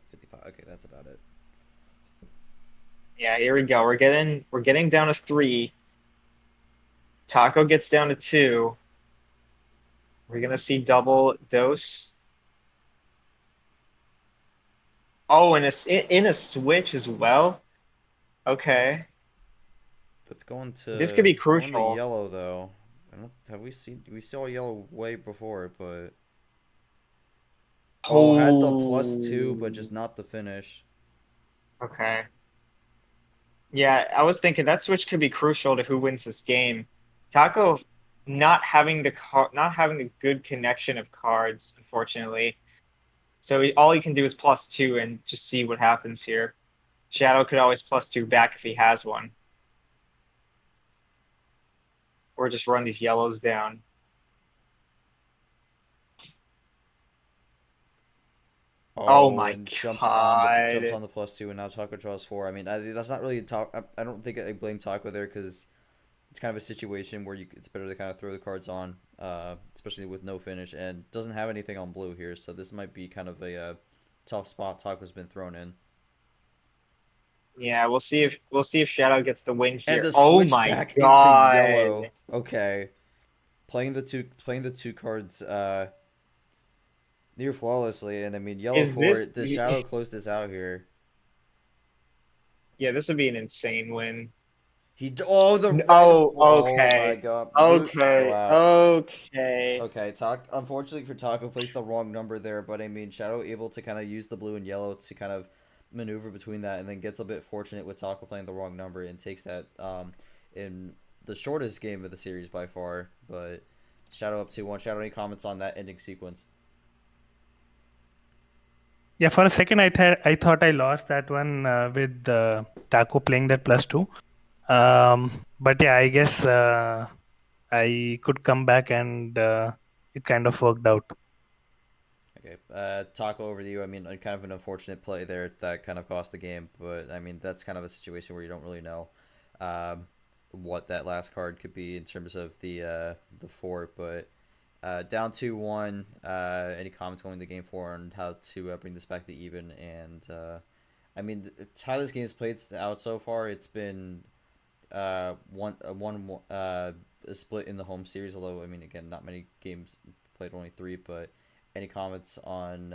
55. Okay, that's about it. Yeah, here we go. We're getting down to 3. Taco gets down to 2. We're gonna see double dose. Oh, and it's in a switch as well. Okay, Let's go this could be into crucial. yellow though. I don't have we saw yellow way before, but oh, had the +2, but Oh, just not the finish. okay. Yeah, I was thinking that switch could be crucial to who wins this game. Taco not having a good connection of cards, unfortunately. So all he can do is +2 and just see what happens here. Shadow could always +2 back if he has one, or just run these yellows down. Oh Oh, my and jumps God. on the +2, and now Taco draws 4. I mean, that's not really talk. I don't think I blame Taco there because it's kind of a situation where it's better to kind of throw the cards on, especially with no finish, and doesn't have anything on blue here. So this might be kind of a tough spot Taco's been thrown in. Yeah, we'll see if Shadow gets the win And here. the Oh switch my back into God. yellow. Okay, playing the two cards near flawlessly, and I mean yellow Is for this it. Does Shadow close this out here? Yeah, this would be an insane win. Oh, the red. Oh, Oh my okay. god, blue. Oh, Okay. wow. Okay. Okay, unfortunately for Taco placed the wrong number there, but I mean Shadow able to kind of use the blue and yellow to kind of maneuver between that, and then gets a bit fortunate with Taco playing the wrong number and takes that in the shortest game of the series by far. But Shadow up 2-1. Shadow, any comments on that ending sequence? Yeah, for a second I thought I lost that one with Taco playing that +2. But yeah, I guess I could come back and it kind of worked out. Okay, Taco, over to you. I mean, kind of an unfortunate play there that kind of cost the game, but I mean that's kind of a situation where you don't really know what that last card could be in terms of the fort. But down 2-1. Any comments going to game 4 on how to bring this back to even? And I mean, it's how this game's played out so far. It's been a split in the home series. Although I mean, again, not many games played, only 3. But any comments on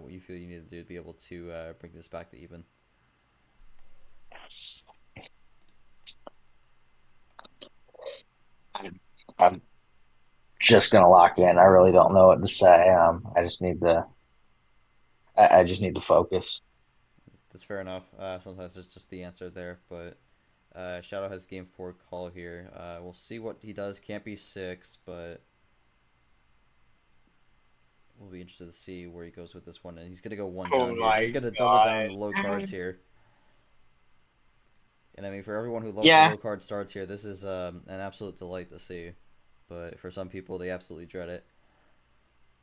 what you feel you need to do to be able to bring this back to even? I'm just gonna lock in. I really don't know what to say. I just need to. I just need to focus. That's fair enough. Sometimes it's just the answer there, but Shadow has game 4 call here. We'll see what he does. Can't be 6, but we'll be interested to see where he goes with this one. And he's gonna go 1 Oh down here. my He's gonna double down on the God. low cards here. And I mean, for everyone who loves the Yeah. low card starts here, this is an absolute delight to see. But for some people, they absolutely dread it.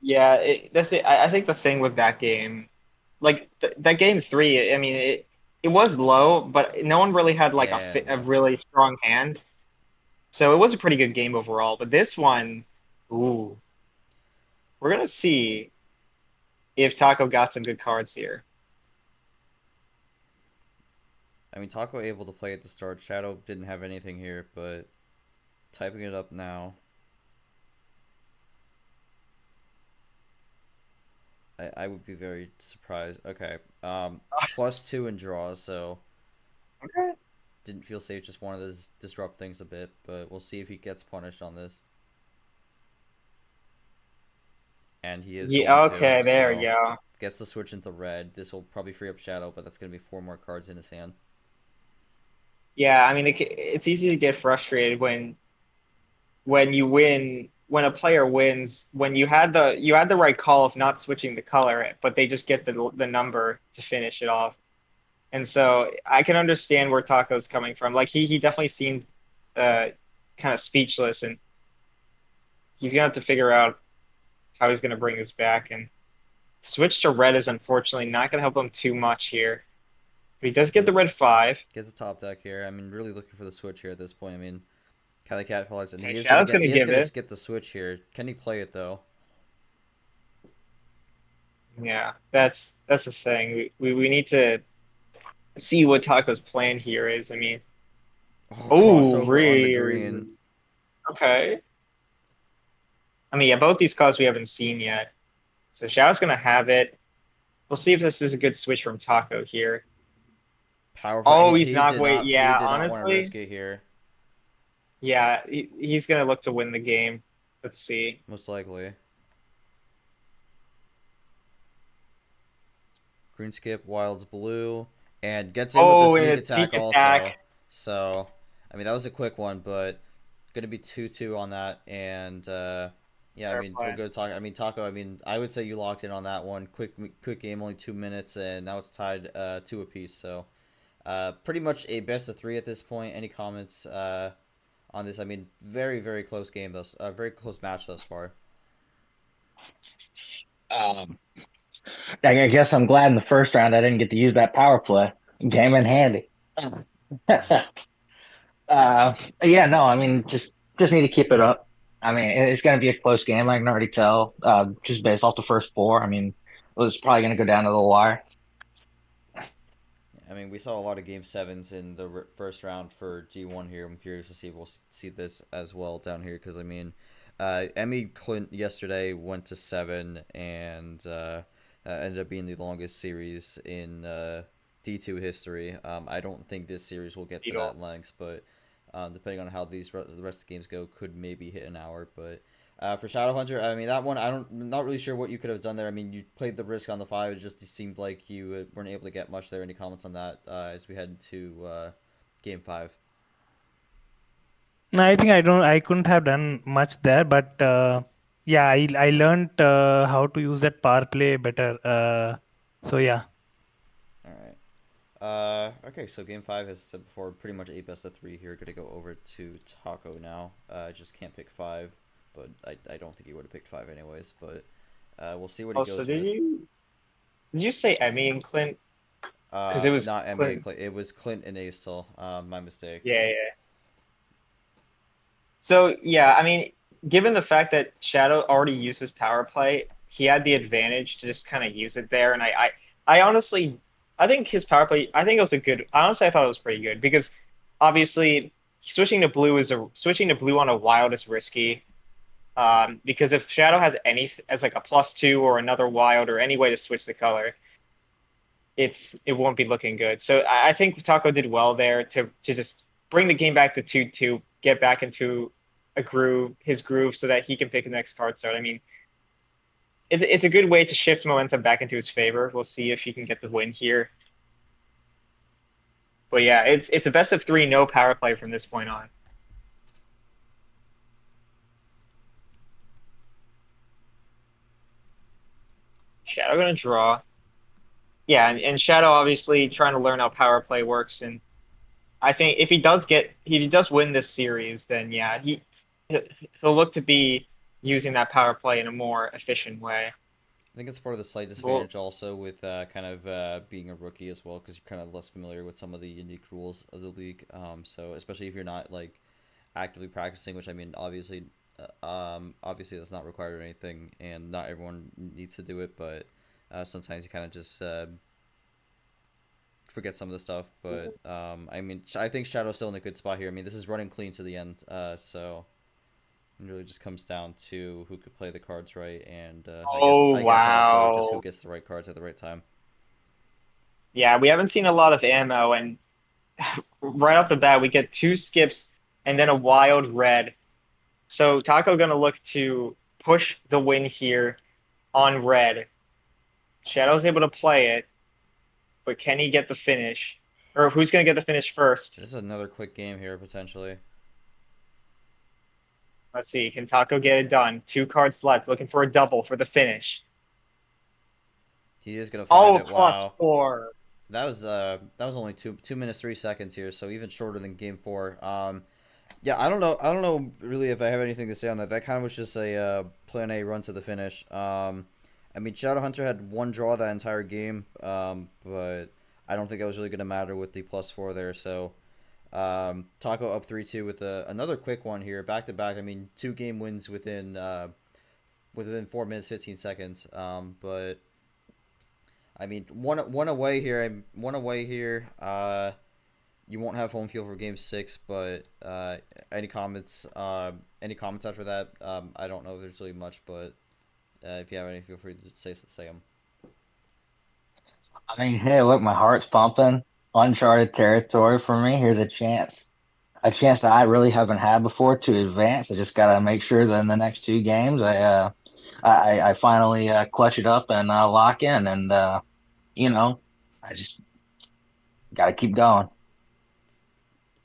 Yeah, that's it. I think the thing with that game, like that game 3, I mean, it was low, but no one really had like Yeah, a yeah. really strong hand. So it was a pretty good game overall. But this one, ooh, we're gonna see if Taco got some good cards here. I mean, Taco able to play at the start. Shadow didn't have anything here, but typing it up now. I would be very surprised. Okay. +2 in draws, so Okay. didn't feel safe. Just wanted to disrupt things a bit, but we'll see if he gets punished on this. And he is Yeah, going to, okay, there we so go. gets the switch into red. This will probably free up Shadow, but that's going to be 4 more cards in his hand. Yeah, I mean, it's easy to get frustrated when you win, when a player wins, when you had the right call of not switching the color, but they just get the number to finish it off. And so I can understand where Taco's coming from. Like he definitely seemed kind of speechless, and he's gonna have to figure out how he's gonna bring this back. And switch to red is unfortunately not gonna help him too much here. But he does get the red 5. Gets the top deck here. I mean, really looking for the switch here at this point. I mean, kind of capitalize, and Okay, he is Shadow's gonna he is give gonna it. get the switch here. Can he play it though? Yeah, that's the thing. We need to see what Taco's plan here is. I mean, Oh, oh, crossover on the really? green. Okay. I mean, yeah, both these calls we haven't seen yet. So Xiao's gonna have it. We'll see if this is a good switch from Taco here. Powerful. Oh, He, he's he not did wait. not. He Yeah, did not want to honestly, risk it here. yeah, he's gonna look to win the game. Let's see. Most likely. Green skip, wilds blue, and gets in with the Oh, and sneak a attack sneak attack. also. So, I mean, that was a quick one, but gonna be 2-2 on that. And yeah, I Fair mean, we'll play. go talk. I mean, Taco. I mean, I would say you locked in on that one. Quick game, only 2 minutes, and now it's tied 2 apiece. So, pretty much a best of 3 at this point. Any comments on this? I mean, very close game thus. Very close match thus far. Um, I guess I'm glad in the first round I didn't get to use that power play. Came in handy. Yeah, no, I mean, just need to keep it up. I mean, it's going to be a close game. I can already tell, just based off the first 4. I mean, it was probably going to go down to the wire. I mean, we saw a lot of game 7s in the first round for G1 here. I'm curious to see if we'll see this as well down here because I mean, Emmy Clint yesterday went to 7 and ended up being the longest series in D2 history. I don't think this series will get to Beetle. that length, but depending on how the rest of the games go, could maybe hit an hour. But for Shadowhunter, I mean that one, I'm not really sure what you could have done there. I mean, you played the risk on the 5. It just seemed like you weren't able to get much there. Any comments on that as we head into game 5? No, I think I couldn't have done much there, but yeah, I learned how to use that power play better. So yeah. All right. Okay, so game 5, as I said before, pretty much 8 best of 3 here. Gonna go over to Taco now. I just can't pick 5, but I don't think he would have picked 5 anyways. But we'll see what he Oh, so goes with. did you say Emmy and Clint? Because it was Not NBA Clint. Clint. It was Clint and Astel. My mistake. Yeah, yeah. So yeah, I mean, given the fact that Shadow already uses power play, he had the advantage to just kind of use it there. And I honestly, I think his power play, I think it was a good. Honestly, I thought it was pretty good because obviously switching to blue on a wild is risky. Because if Shadow has any as like a +2 or another wild or any way to switch the color, it won't be looking good. So I think Taco did well there to just bring the game back to 2-2, get back into his groove, so that he can pick the next card start. I mean, it's a good way to shift momentum back into his favor. We'll see if he can get the win here. But yeah, it's a best of 3, no power play from this point on. Shadow gonna draw. Yeah, and Shadow obviously trying to learn how power play works, and I think if he does win this series, then yeah, he'll look to be using that power play in a more efficient way. I think it's part of the slight Well, disadvantage also with kind of being a rookie as well, because you're kind of less familiar with some of the unique rules of the league. So especially if you're not like actively practicing, which I mean, obviously that's not required or anything, and not everyone needs to do it, but sometimes you kind of just forget some of the stuff. But I mean, I think Shadow's still in a good spot here. I mean, this is running clean to the end, so it really just comes down to who could play the cards right, and oh I guess also just who wow. gets the right cards at the right time. Yeah, we haven't seen a lot of ammo, and right off the bat, we get 2 skips and then a wild red. So Taco gonna look to push the win here on red. Shadow's able to play it, but can he get the finish? Or who's gonna get the finish first? This is another quick game here potentially. Let's see. Can Taco get it done? 2 cards left, looking for a double for the finish. He is gonna find Oh, it. Wow. +4. That was only 2 minutes 3 seconds here, so even shorter than game 4. Yeah, I don't know really if I have anything to say on that. That kind of was just a plan A run to the finish. I mean, Shadowhunter had 1 draw that entire game, but I don't think that was really going to matter with the +4 there. So Taco up 3-2 with another quick one here, back to back. I mean, 2 game wins within 4 minutes 15 seconds. But I mean, one away here. One away here. You won't have home field for game 6, but any comments? Any comments after that? I don't know if there's really much, but if you have any, feel free to say them. I mean, hey, look, my heart's pumping. Uncharted territory for me. Here's a chance that I really haven't had before to advance. I just gotta make sure that in the next 2 games, I finally clutch it up and lock in, and you know, I just gotta keep going.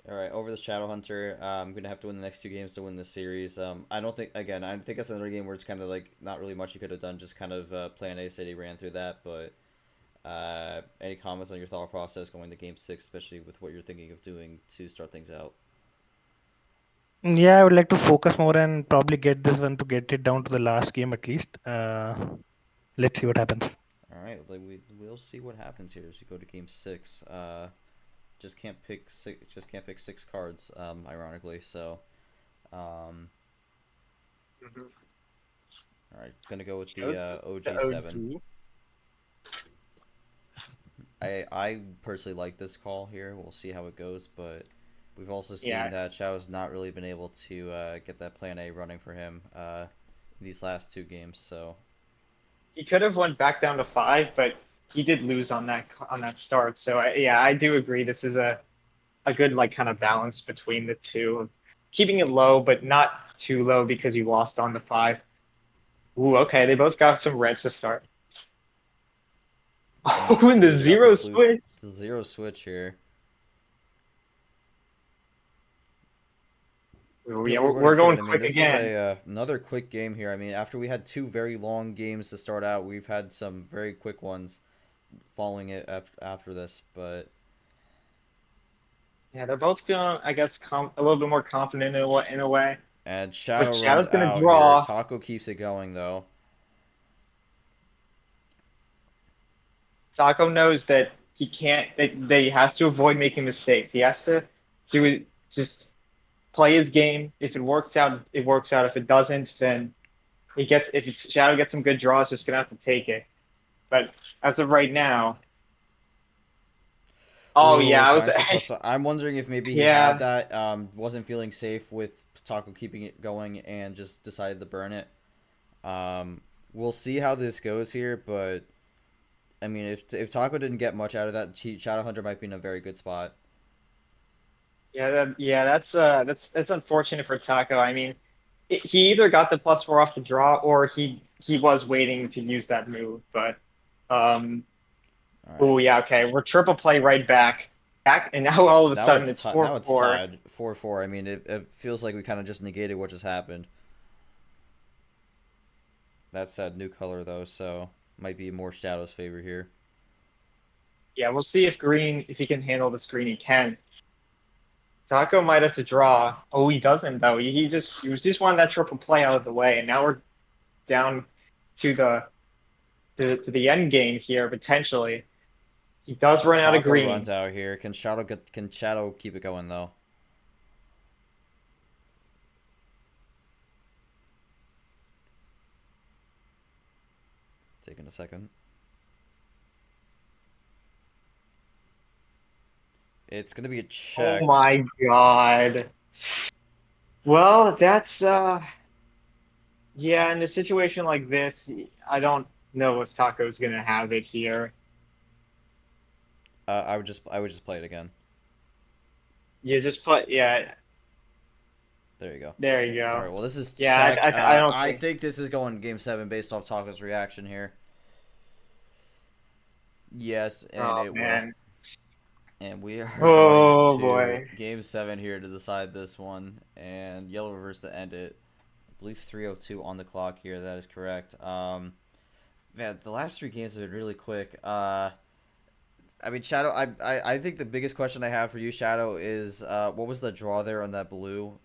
All right, over the Shadowhunter. I'm gonna have to win the next 2 games to win this series. I don't think again. I think that's another game where it's kind of like not really much you could have done. Just kind of plan A, City ran through that. But any comments on your thought process going to game 6, especially with what you're thinking of doing to start things out? Yeah, I would like to focus more and probably get this one to get it down to the last game at least. Let's see what happens. All right, like we'll see what happens here as we go to game 6. Just can't pick 6. Just can't pick 6 cards. Ironically, so. All right, gonna go with the OG7. I personally like this call here. We'll see how it goes, but we've also seen that Shadow's not really been able to get that plan A running for him these last 2 games. So He could have went back down to 5, but he did lose on that start. So I do agree. This is a good like kind of balance between the two, keeping it low but not too low because you lost on the 5. Ooh, okay. They both got some reds to start. Oh, and the clearly got zero switch. the 0 switch here. Yeah, we're going quick this again. is another quick game here. I mean, after we had 2 very long games to start out, we've had some very quick ones. following it after this, but Yeah, they're both feeling, I guess, a little bit more confident in a way. and But Shadow runs Shadow's gonna out here. draw. Taco keeps it going though. Taco knows that he can't, that he has to avoid making mistakes. He has to do it, just play his game. If it works out, it works out. If it doesn't, then Shadow gets some good draws, just gonna have to take it. But as of right now, oh Ooh, yeah, I was, finds the plus. I'm wondering if maybe he had yeah, that, wasn't feeling safe with Taco keeping it going and just decided to burn it. We'll see how this goes here, but I mean, if Taco didn't get much out of that, Shadowhunter might be in a very good spot. yeah, that's unfortunate for Taco. I mean, he either got the +4 off the draw or he was waiting to use that move. But All oh right. yeah, okay, we're triple play right back, and now all of a sudden it's Now it's 4-4. tied 4-4. I mean, it feels like we kind of just negated what just happened. That's that new color though, so might be more Shadow's favor here. Yeah, we'll see if if he can handle the screen. He can. Taco might have to draw. Oh, he doesn't though. He was just wanting that triple play out of the way, and now we're down to to the end game here potentially. He does run out of Taco runs green. out here. Can Shadow keep it going though? Taking a second. It's gonna be a check. Oh my God. Well, that's yeah, in a situation like this, I don't know if Taco's gonna have it here. I would just play it again. You just put yeah, There you go. there you All go. right. Well, this is Yeah, check. I don't I think. think this is going Game 7 based off Taco's reaction here. Yes, and Oh it will. man. And we are going Oh to boy. Game 7 here to decide this one. And Yellow reverse to end it. I believe 3:02 on the clock here. That is correct. Man, the last 3 games have been really quick. I mean, Shadow, I think the biggest question I have for you, Shadow, is what was the draw there on that blue?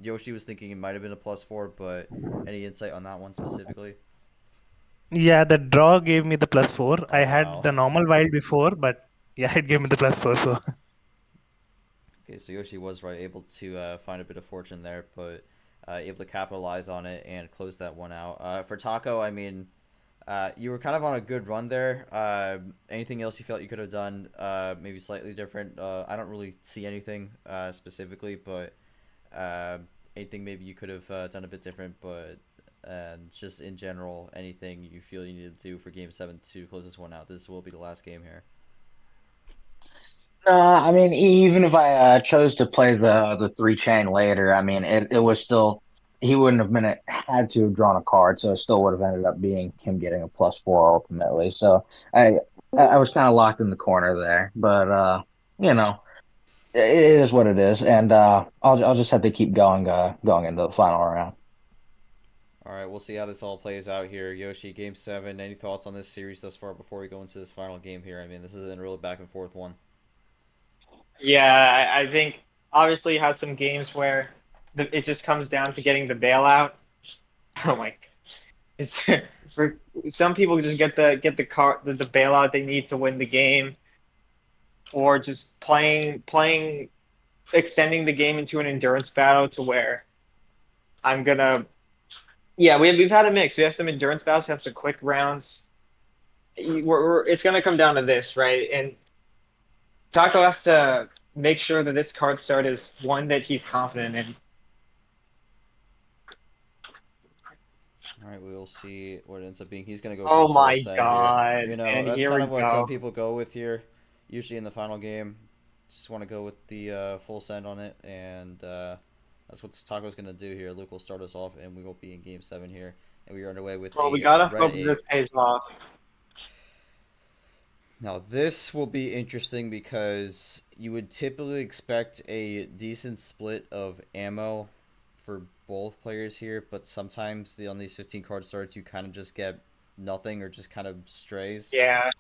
Yoshi was thinking it might have been a +4, but any insight on that one specifically? Yeah, the draw gave me the +4. Oh, I had wow. the normal wild before, but yeah, it gave me the +4. So Okay, so Yoshi was right, able to find a bit of fortune there, but able to capitalize on it and close that one out. For Taco, I mean, you were kind of on a good run there. Anything else you felt you could have done maybe slightly different? I don't really see anything specifically, but anything maybe you could have done a bit different, but just in general, anything you feel you need to do for Game 7 to close this one out. This will be the last game here. I mean, even if I chose to play the 3 chain later, I mean, it was still he wouldn't have had to have drawn a card, so it still would have ended up being him getting a +4 ultimately. So I was kind of locked in the corner there, but you know, it is what it is, and I'll just have to keep going into the final round. All right, we'll see how this all plays out here. Yoshi, Game 7. Any thoughts on this series thus far before we go into this final game here? I mean, this has been a really back and forth one. Yeah, I think obviously has some games where it just comes down to getting the bailout. Oh my, it's for some people just get the bailout they need to win the game, or just playing extending the game into an endurance battle to where I'm gonna yeah we've had a mix. We have some endurance battles, we have some quick rounds. It's gonna come down to this, right? And Taco has to make sure that this card start is one that he's confident in. All right, we will see what it ends up being. He's going to go for Oh the full my send here. God. You know, And that's here kind we of what some go. people go with here, usually in the final game. Just want to go with the full send on it, and that's what Taco's going to do here. Luke will start us off, and we will be in Game 7 here. And we are underway with Well, we a gotta red hope 8. this pays off. Now, this will be interesting because you would typically expect a decent split of ammo for both players here, but sometimes on these 15 card starts, you kind of just get nothing or just kind of strays. Yeah.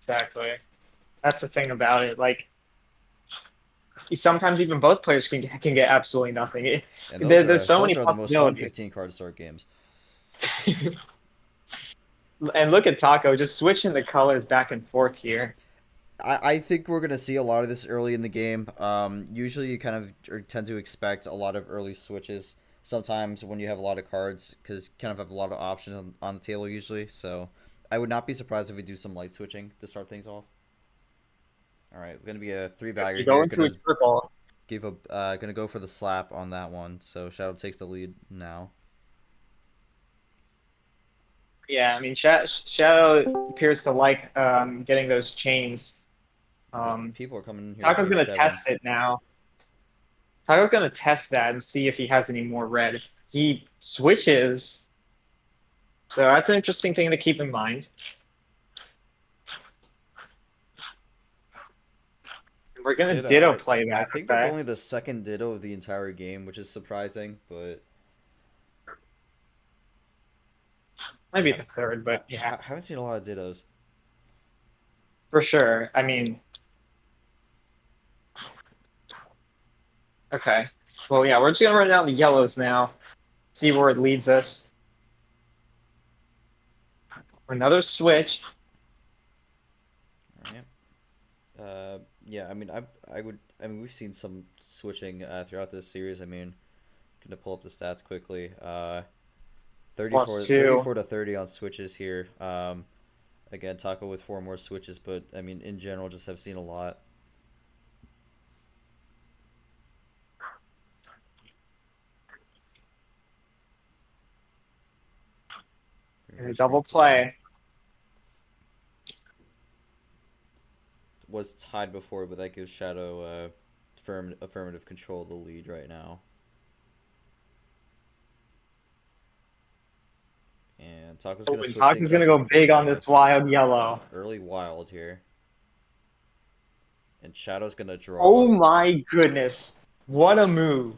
Exactly. That's the thing about it. Like sometimes even both players can get absolutely nothing. And those There's so many are the most fun possibilities. 15 card start games. And look at Taco just switching the colors back and forth here. I think we're gonna see a lot of this early in the game. Usually you kind of tend to expect a lot of early switches. Sometimes when you have a lot of cards, because you kind of have a lot of options on the table usually. So I would not be surprised if we do some light switching to start things off. All right, gonna be a 3-bagger You go here. into a triple. Gonna go for the slap on that one. So Shadow takes the lead now. Yeah, I mean Shadow appears to like getting those chains. People are coming in here. Taco's with gonna 7. test it now. Taco's gonna test that and see if he has any more red. He switches. So that's an interesting thing to keep in mind. We're gonna Ditto play that. I think that's only the second Ditto of the entire game, which is surprising, but Might be the third, but yeah. I haven't seen a lot of Dittos. For sure. I mean, okay. Well, yeah, we're just gonna run down the yellows now. See where it leads us. Another switch. All right. Yeah. I mean, I mean, we've seen some switching throughout this series. I mean, gonna pull up the stats quickly. 34 to 30 on switches here. Again, Taco with 4 more switches, but I mean, in general, just have seen a lot. And a double play. Was tied before, but that gives Shadow affirmative control of the lead right now. And Taco's gonna switch Taco's gonna go big on this wild yellow. Early wild here. And Shadow's gonna draw. Oh my goodness. What a move.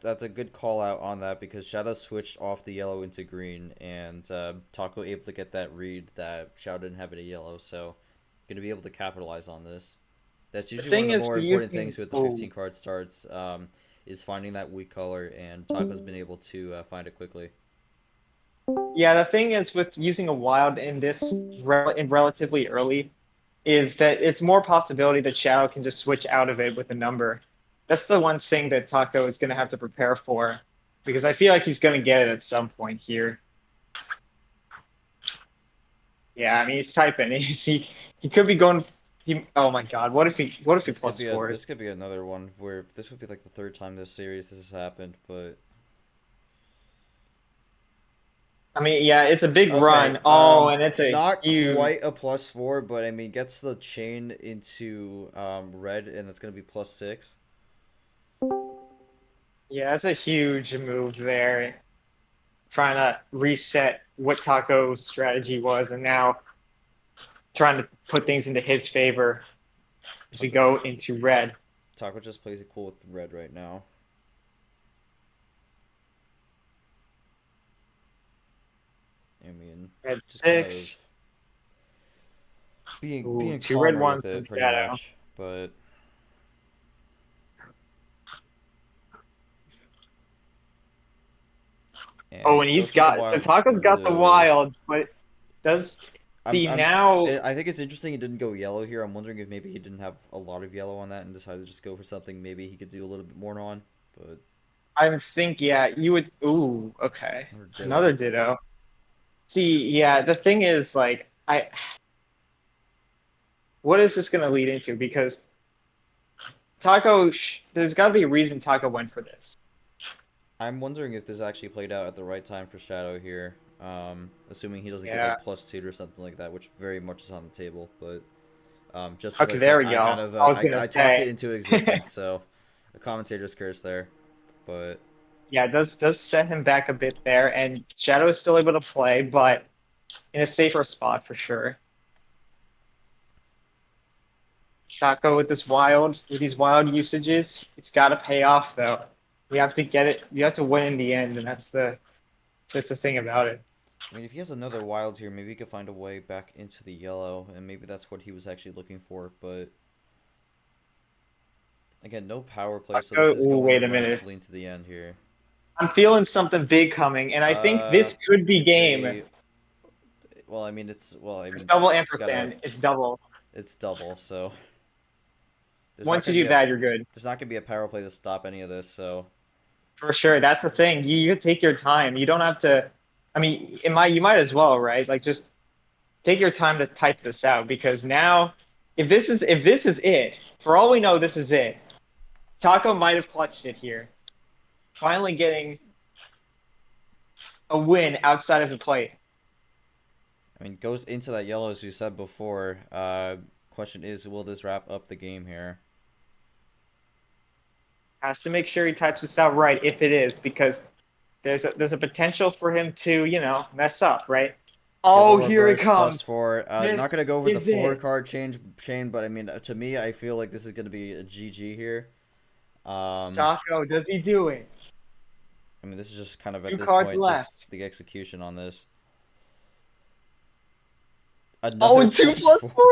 That's a good call out on that, because Shadow switched off the yellow into green, and Taco able to get that read that Shadow didn't have any yellow, so gonna be able to capitalize on this. That's usually one of the more important things with the 15 card starts, is finding that weak color, and Taco's been able to find it quickly. Yeah, the thing is with using a wild in this relatively early is that it's more possibility that Shadow can just switch out of it with a number. That's the one thing that Taco is going to have to prepare for, because I feel like he's going to get it at some point here. Yeah, I mean, he's typing. He could be going. Oh my God, what if he plus 4? This could be another one where this would be like the 3rd time this series this has happened, but. I mean, yeah, it's a big run. Oh, and it's a not huge... quite a plus 4, but I mean, gets the chain into red, and it's gonna be plus 6. Yeah, that's a huge move there. Trying to reset what Taco's strategy was, and now trying to put things into his favor as we go into red. Taco just plays it cool with red right now. I mean, red just 6. kind of being two red calmer ones with it, pretty Shadow. much. But and he's got so Taco's got the wild, but does now? I think it's interesting he didn't go yellow here. I'm wondering if maybe he didn't have a lot of yellow on that and decided to just go for something maybe he could do a little bit more on. But I think you would. Ooh, okay, another Ditto. See, yeah, the thing is, like, what is this going to lead into? Because Taco, there's got to be a reason Taco went for this. I'm wondering if this actually played out at the right time for Shadow here. Assuming he doesn't get like +2 or something like that, which very much is on the table. But just as there we go. I talked it into existence, so a commentator's curse there. But yeah, it does set him back a bit there, and Shadow is still able to play, but in a safer spot for sure. Taco with these wild usages, it's got to pay off though. We have to get it. You have to win in the end, and that's the thing about it. I mean, if he has another wild here, maybe he could find a way back into the yellow, and maybe that's what he was actually looking for. But again, no power play, so this is Ooh, going to wait a run minute. clean to the end here. I'm feeling something big coming, and I think this could be It's game. well, I mean, it's It's double it's gotta, ampersand. It's double. it's double, so there's not Once you gonna be do that, you're good. there's not gonna be a power play to stop any of this. So For sure. That's the thing. You take your time. You don't have to. I mean, you might as well, right? Like just take your time to type this out because now, if this is it, for all we know, this is it. Taco might have clutched it here, finally getting a win outside of the plate. I mean, goes into that yellow as you said before. Question is, will this wrap up the game here? Has to make sure he types this out right if it is, because there's a potential for him to, mess up, right? Oh, Yellow here it reverse comes. +4. This Not gonna go over the is it. 4-card chain, but I mean, to me, I feel like this is gonna be a GG here. Taco, does he do it? I mean, this is just kind of at 2 this cards point left. just the execution on this. Oh, Another 2 +4. plus 4. Okay.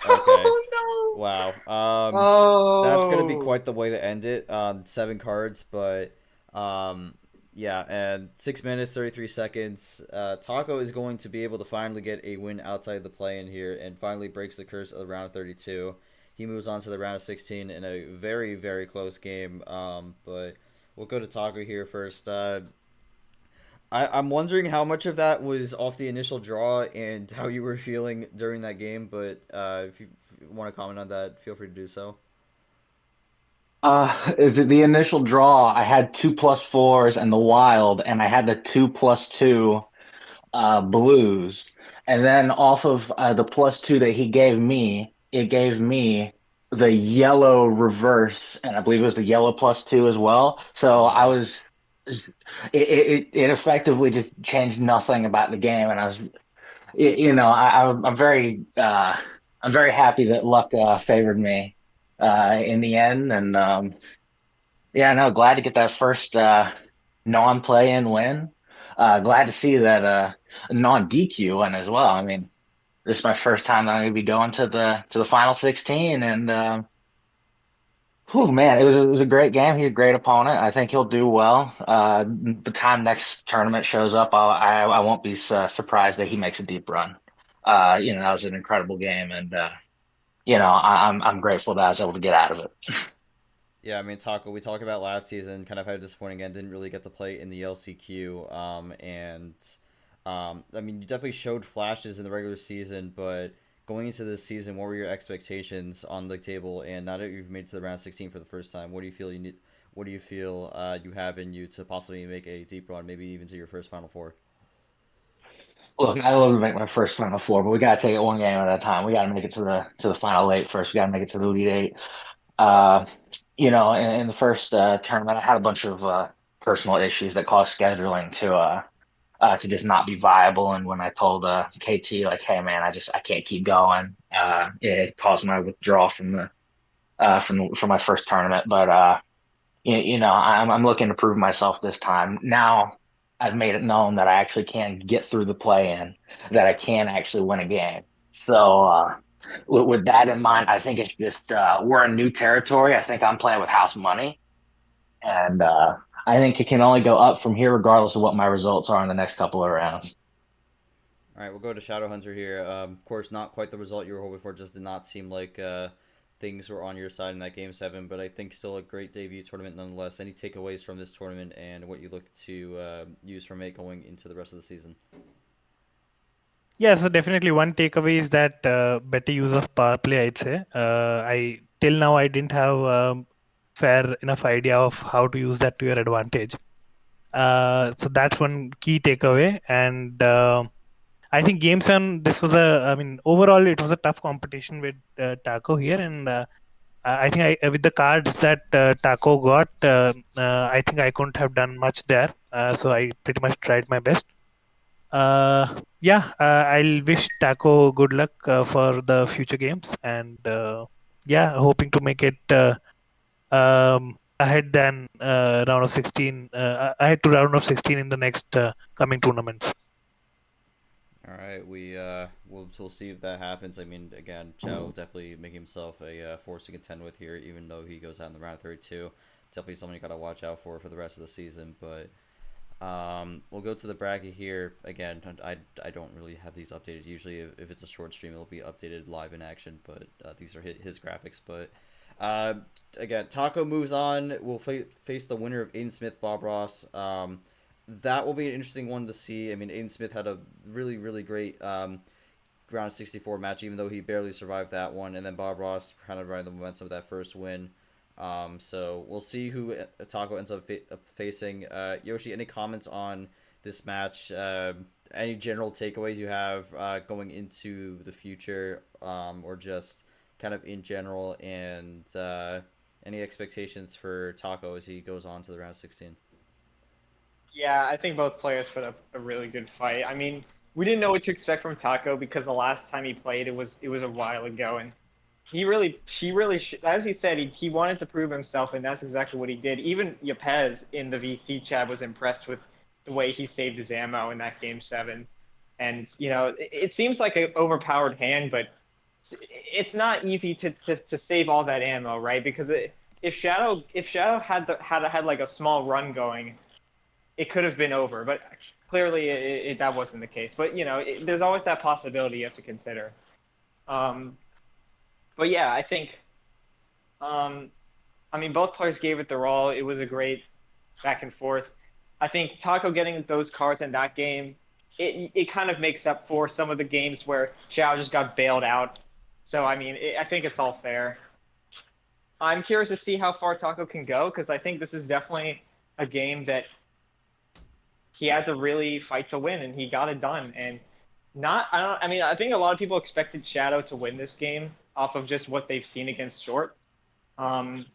Oh no. Wow. Oh. That's gonna be quite the way to end it. 7 cards, but yeah, and 6 minutes 33 seconds. Taco is going to be able to finally get a win outside the play in here, and finally breaks the curse of round 32. He moves on to the round of 16 in a very, very close game. But we'll go to Taco here first. I'm wondering how much of that was off the initial draw and how you were feeling during that game, but if you want to comment on that, feel free to do so. The initial draw, I had 2+4s and the wild, and I had the 2+2 blues, and then off of the +2 that he gave me, it gave me the yellow reverse, and I believe it was the yellow +2 as well. So I Yeah. was, it effectively just changed nothing about the game, and I was, I'm very happy that luck favored me in the end, and yeah, no, glad to get that first non-play-in win. Glad to see that non-DQ win as well. I mean, this is my first time that I'm gonna be going to the final 16, and whew, man, it was a great game. He's a great opponent. I think he'll do well. The time next tournament shows up, I won't be surprised that he makes a deep run. That was an incredible game, and I'm grateful that I was able to get out of it. Yeah, I mean, Taco, we talked about last season, kind of had a disappointing end, didn't really get to play in the LCQ. I mean, you definitely showed flashes in the regular season, but going into this season, what were your expectations on the table? And now that you've made it to the round 16 for the first time, what do you feel you need? What do you feel you have in you to possibly make a deep run, maybe even to your first Final Four? Look, I love to make my first Final Four, but we gotta take it one game at a time. We gotta make it to the final eight first. We gotta make it to the Elite Eight. Uh, in the first tournament, I had a bunch of personal issues that caused scheduling to just not be viable. And when I told KT like, "Hey, man, I can't keep going," it caused my withdrawal from the from my first tournament. But I'm looking to prove myself this time. Now I've made it known that I actually can get through the play-in, that I can actually win a game. So with that in mind, I think it's just we're in new territory. I think I'm playing with house money, and I think it can only go up from here, regardless of what my results are in the next couple of rounds. All right, we'll go to Shadowhunter here. Of course, not quite the result you were hoping for. Just did not seem like things were on your side in that Game 7, but I think still a great debut tournament nonetheless. Any takeaways from this tournament and what you look to use from it going into the rest of the season? Yeah, so definitely one takeaway is that better use of power play, I'd say. I till now I didn't have fair enough idea of how to use that to your advantage. So that's one key takeaway. And I think Game 7, overall it was a tough competition with Taco here. And I think with the cards that Taco got, I think I couldn't have done much there. So I pretty much tried my best. I'll wish Taco good luck for the future games, and hoping to make it ahead to round of 16 in the next coming tournaments. All right, we'll see if that happens. I mean, again, Shadow will definitely make himself a force to contend with here, even though he goes out in the round 32. Definitely something you got to watch out for the rest of the season. But we'll go to the bracket here. Again, I don't really have these updated. Usually, if it's a short stream, it'll be updated live in action. But these are his graphics. But again, Taco moves on. We'll face the winner of Aiden Smith, Bob Ross. That will be an interesting one to see. I mean, Aiden Smith had a really great round 64 match, even though he barely survived that one. And then Bob Ross kind of riding the momentum of that first win. So we'll see who Taco ends up facing. Yoshi, any comments on this match? Any general takeaways you have going into the future, or just kind of in general, and any expectations for Taco as he goes on to the round 16? Yeah, I think both players put up a really good fight. I mean, we didn't know what to expect from Taco because the last time he played, it was a while ago, and as he said, he wanted to prove himself, and that's exactly what he did. Even Yepes in the VC chat was impressed with the way he saved his ammo in that game 7. And it seems like an overpowered hand, but it's not easy to save all that ammo, right? Because if Shadow had like a small run going, it could have been over, but clearly that wasn't the case. But there's always that possibility you have to consider. But yeah, I think, I mean, both players gave it their all. It was a great back and forth. I think Taco getting those cards in that game, it kind of makes up for some of the games where Xiao just got bailed out. So I mean, I think it's all fair. I'm curious to see how far Taco can go, because I think this is definitely a game that he had to really fight to win, and he got it done. And I think a lot of people expected Shadow to win this game off of just what they've seen against Short. And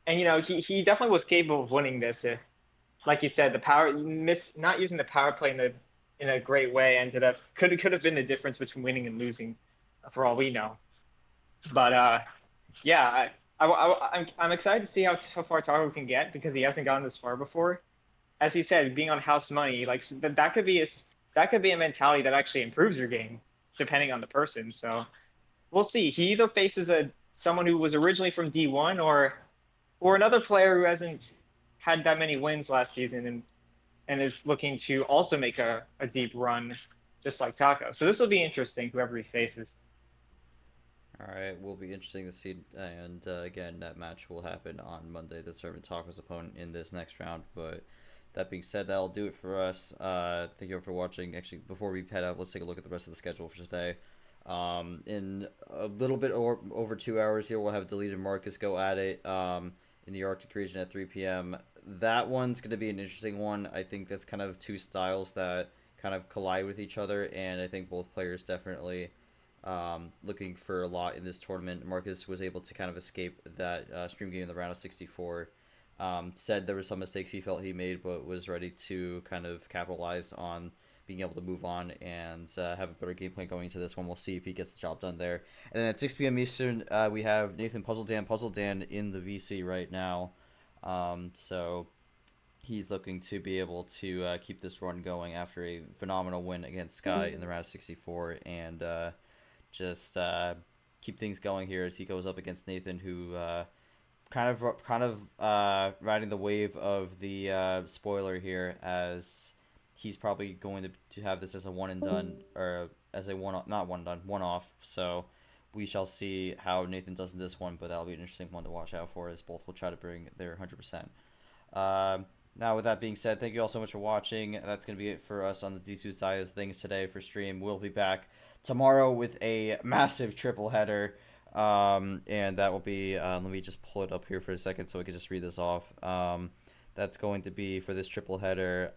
he definitely was capable of winning this. Like you said, not using the power play in a great way could have been the difference between winning and losing, for all we know. But yeah, I'm excited to see how far Taco can get, because he hasn't gotten this far before. As he said, being on house money, like that could be a mentality that actually improves your game, depending on the person. So we'll see. He either faces someone who was originally from D1, or another player who hasn't had that many wins last season and is looking to also make a deep run, just like Taco. So this will be interesting, whoever he faces. All right, will be interesting to see. And again, that match will happen on Monday to determine Taco's opponent in this next round. But that being said, that'll do it for us. Thank you all for watching. Actually, before we head out, let's take a look at the rest of the schedule for today. In a little bit over 2 hours here, we'll have Deleted Marcus go at it in the Arctic region at 3 p.m. That one's going to be an interesting one. I think that's kind of two styles that kind of collide with each other, and I think both players definitely looking for a lot in this tournament. Marcus was able to kind of escape that stream game in the round of 64. Said there were some mistakes he felt he made, but was ready to kind of capitalize on being able to move on and have a better game plan going into this one. We'll see if he gets the job done there. And then at 6 p.m. Eastern, we have Nathan Puzzle Dan in the VC right now. So he's looking to be able to keep this run going after a phenomenal win against Sky in the round of 64, and just keep things going here as he goes up against Nathan, who kind of riding the wave of the spoiler here, as he's probably going to have this as a one and done, or as a one off. So we shall see how Nathan does in this one, but that'll be an interesting one to watch out for, as both will try to bring their 100%. Now, with that being said, thank you all so much for watching. That's going to be it for us on the D2 side of things today for stream. We'll be back tomorrow with a massive triple header. And that will be, let me just pull it up here for a second so I can just read this off. That's going to be for this triple header.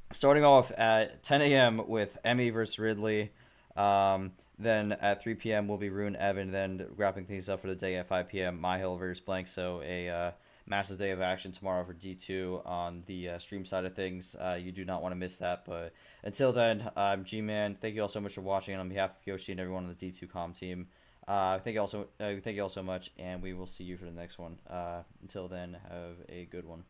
Starting off at 10 a.m. with Emmy versus Ridley. Then at 3 p.m. will be Rune Evan. Then wrapping things up for the day at 5 p.m. Myhill versus Blank. So a massive day of action tomorrow for D2 on the stream side of things. You do not want to miss that. But until then, I'm G-Man. Thank you all so much for watching. And on behalf of Yoshi and everyone on the D2 comm team, thank you all so much, and we will see you for the next one. Until then, have a good one.